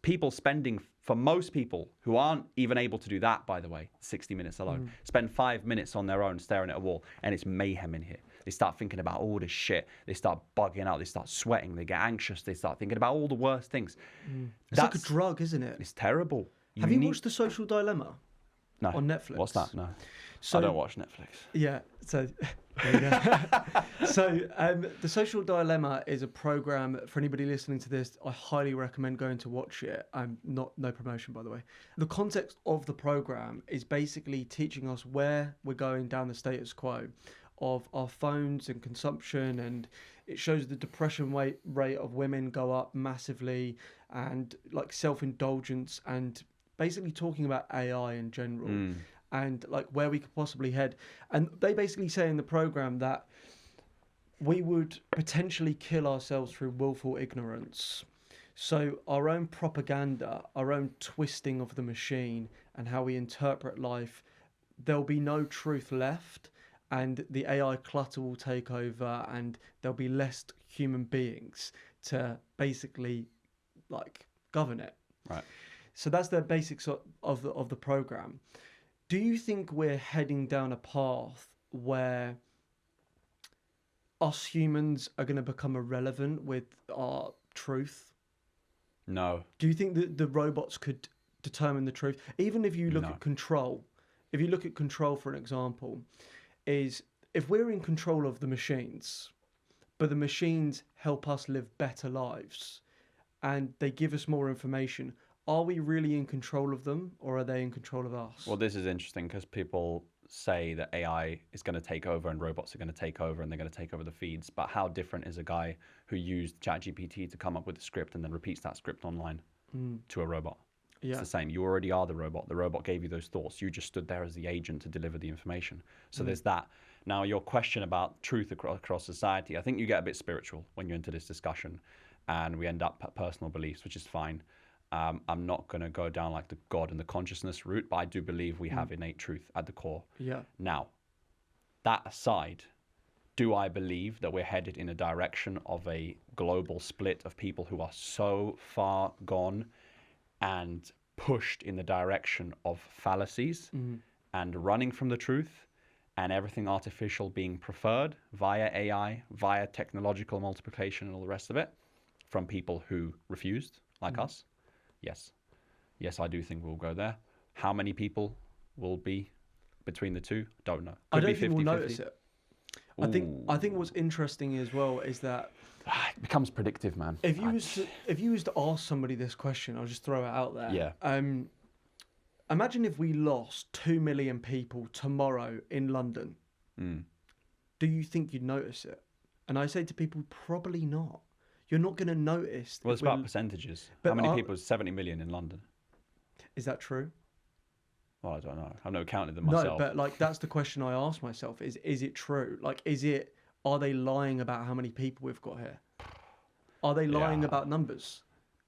[SPEAKER 1] people spending, for most people who aren't even able to do that, by the way, 60 minutes alone, spend 5 minutes on their own staring at a wall, and it's mayhem in here. They start thinking about all this shit. They start bugging out. They start sweating. They get anxious. They start thinking about all the worst things.
[SPEAKER 2] It's like a drug, isn't it?
[SPEAKER 1] It's terrible.
[SPEAKER 2] Have you watched The Social Dilemma?
[SPEAKER 1] No.
[SPEAKER 2] On Netflix?
[SPEAKER 1] What's that? No.
[SPEAKER 2] So,
[SPEAKER 1] I don't watch Netflix.
[SPEAKER 2] Yeah. So, there you go. So, The Social Dilemma is a program for anybody listening to this. I highly recommend going to watch it. No promotion, by the way. The context of the program is basically teaching us where we're going down the status quo of our phones and consumption, and it shows the depression rate of women go up massively, and like self-indulgence, and basically talking about AI in general and like where we could possibly head. And they basically say in the program that we would potentially kill ourselves through willful ignorance. So our own propaganda, our own twisting of the machine and how we interpret life there'll be no truth left, and the AI clutter will take over, and there'll be less human beings to basically like govern it.
[SPEAKER 1] Right.
[SPEAKER 2] So that's the basics of the program. Do you think we're heading down a path where us humans are going to become irrelevant with our truth?
[SPEAKER 1] No.
[SPEAKER 2] Do you think that the robots could determine the truth? Even if you look at control, if you look at control for an example, is if we're in control of the machines, but the machines help us live better lives and they give us more information, are we really in control of them, or are they in control of us?
[SPEAKER 1] Well, this is interesting because people say that AI is going to take over and robots are going to take over and they're going to take over the feeds. But how different is a guy who used ChatGPT to come up with a script and then repeats that script online to a robot?
[SPEAKER 2] Yeah.
[SPEAKER 1] It's the same. You already are the robot. The robot gave you those thoughts. You just stood there as the agent to deliver the information. So there's that. Now, your question about truth across society, I think you get a bit spiritual when you're into this discussion and we end up at personal beliefs, which is fine. I'm not going to go down like the God and the consciousness route, but I do believe we have innate truth at the core.
[SPEAKER 2] Yeah.
[SPEAKER 1] Now, that aside, do I believe that we're headed in a direction of a global split of people who are so far gone and pushed in the direction of fallacies and running from the truth and everything artificial being preferred via AI, via technological multiplication and all the rest of it from people who refused, like us? Yes. Yes, I do think we'll go there. How many people will be between the two? Don't know.
[SPEAKER 2] I don't think we'll notice it. I think what's interesting as well is that
[SPEAKER 1] it becomes predictive, man.
[SPEAKER 2] if you was to ask somebody this question, I'll just throw it out there.
[SPEAKER 1] Yeah.
[SPEAKER 2] Imagine if we lost 2 million people tomorrow in London. Do you think you'd notice it? And I say to people, probably not. You're not going to notice.
[SPEAKER 1] Well, it's about percentages. How many people? 70 million in London.
[SPEAKER 2] Is that true?
[SPEAKER 1] Well, I don't know. I've never counted them myself.
[SPEAKER 2] No, but like that's the question I ask myself: is it true? Like, are they lying about how many people we've got here? Are they lying about numbers?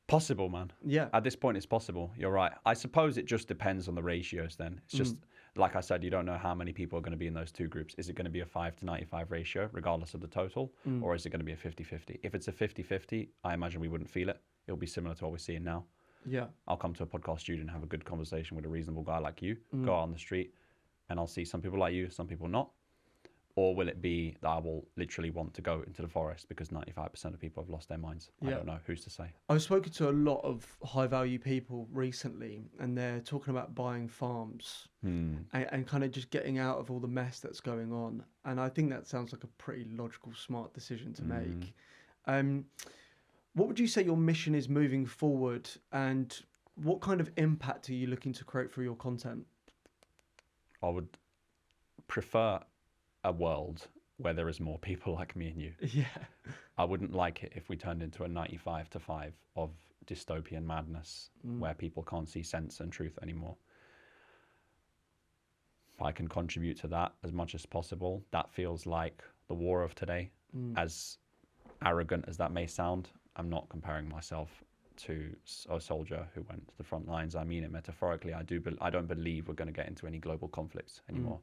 [SPEAKER 1] Possible, man.
[SPEAKER 2] Yeah.
[SPEAKER 1] At this point, it's possible. You're right. I suppose it just depends on the ratios. Then it's just like I said, you don't know how many people are going to be in those two groups. Is it going to be a 5 to 95 ratio, regardless of the total, or is it going to be a 50-50? If it's a 50-50, I imagine we wouldn't feel it. It'll be similar to what we're seeing now.
[SPEAKER 2] Yeah.
[SPEAKER 1] I'll come to a podcast studio and have a good conversation with a reasonable guy like you, go out on the street, and I'll see some people like you, some people not. Or will it be that I will literally want to go into the forest because 95% of people have lost their minds? I don't know. Who's to say?
[SPEAKER 2] I've spoken to a lot of high-value people recently, and they're talking about buying farms and kind of just getting out of all the mess that's going on. And I think that sounds like a pretty logical, smart decision to make. What would you say your mission is moving forward, and what kind of impact are you looking to create through your content?
[SPEAKER 1] I would prefer a world where there is more people like me and you.
[SPEAKER 2] Yeah.
[SPEAKER 1] I wouldn't like it if we turned into a 95 to 5 of dystopian madness where people can't see sense and truth anymore. If I can contribute to that as much as possible, that feels like the war of today. As arrogant as that may sound, I'm not comparing myself to a soldier who went to the front lines. I mean it metaphorically. I don't believe we're going to get into any global conflicts anymore.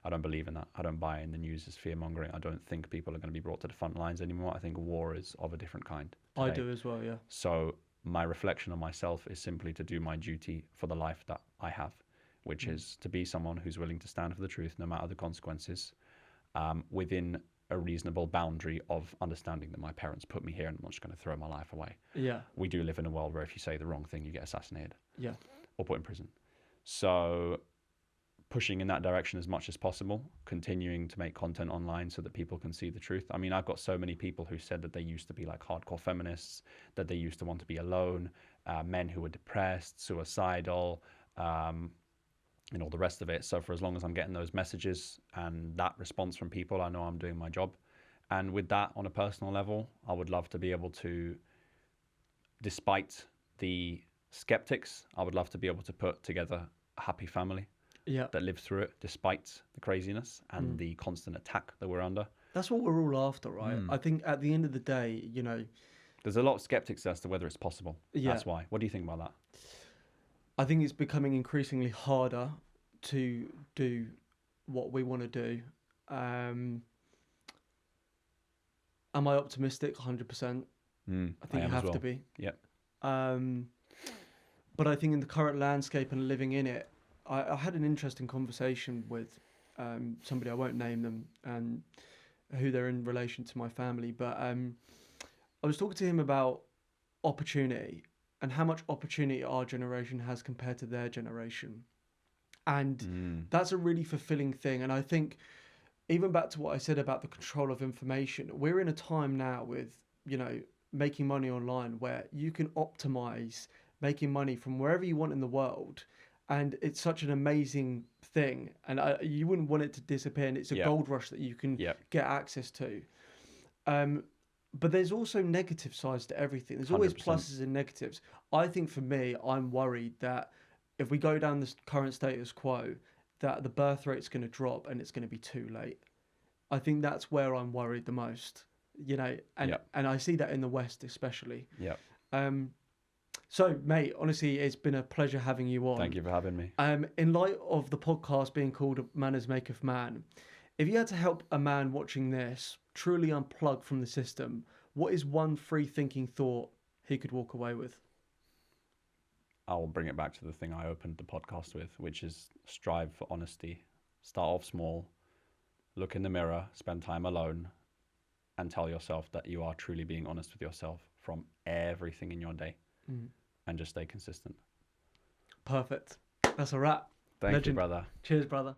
[SPEAKER 1] I don't believe in that. I don't buy in the news as fear-mongering. I don't think people are going to be brought to the front lines anymore. I think war is of a different kind today.
[SPEAKER 2] I do as well, yeah.
[SPEAKER 1] So my reflection on myself is simply to do my duty for the life that I have, which is to be someone who's willing to stand for the truth no matter the consequences, within a reasonable boundary of understanding that my parents put me here and I'm not just going to throw my life away.
[SPEAKER 2] Yeah.
[SPEAKER 1] We do live in a world where if you say the wrong thing, you get assassinated.
[SPEAKER 2] Yeah.
[SPEAKER 1] Or put in prison. So pushing in that direction as much as possible, continuing to make content online so that people can see the truth. I mean, I've got so many people who said that they used to be like hardcore feminists, that they used to want to be alone, men who were depressed, suicidal, and all the rest of it. So for as long as I'm getting those messages and that response from people, I know I'm doing my job. And with that, on a personal level, I would love to be able to, despite the skeptics, I would love to be able to put together a happy family.
[SPEAKER 2] Yeah.
[SPEAKER 1] That live through it despite the craziness and the constant attack that we're under.
[SPEAKER 2] That's what we're all after, right? I think at the end of the day, you know,
[SPEAKER 1] there's a lot of skeptics as to whether it's possible.
[SPEAKER 2] Yeah.
[SPEAKER 1] That's why. What do you think about that?
[SPEAKER 2] I think it's becoming increasingly harder to do what we want to do. Am I optimistic? 100%. I think you have to be.
[SPEAKER 1] Yep.
[SPEAKER 2] But I think in the current landscape and living in it, I had an interesting conversation with somebody, I won't name them, and who they're in relation to my family, but I was talking to him about opportunity and how much opportunity our generation has compared to their generation. And that's a really fulfilling thing. And I think even back to what I said about the control of information, we're in a time now with, you know, making money online where you can optimize making money from wherever you want in the world. And it's such an amazing thing. And you wouldn't want it to disappear. And it's a gold rush that you can get access to. But there's also negative sides to everything. There's always
[SPEAKER 1] 100%.
[SPEAKER 2] pluses and negatives. I think for me, I'm worried that if we go down this current status quo, that the birth rate's going to drop and it's going to be too late. I think that's where I'm worried the most, you know, and I see that in the West especially.
[SPEAKER 1] Yeah.
[SPEAKER 2] So, mate, honestly, it's been a pleasure having you on.
[SPEAKER 1] Thank you for having me.
[SPEAKER 2] In light of the podcast being called Manners Maketh Man, if you had to help a man watching this truly unplug from the system, what is one free thinking thought he could walk away with?
[SPEAKER 1] I will bring it back to the thing I opened the podcast with, which is strive for honesty. Start off small, look in the mirror, spend time alone, and tell yourself that you are truly being honest with yourself from everything in your day. And just stay consistent.
[SPEAKER 2] Perfect. That's a wrap.
[SPEAKER 1] Thank you, brother.
[SPEAKER 2] Cheers, brother.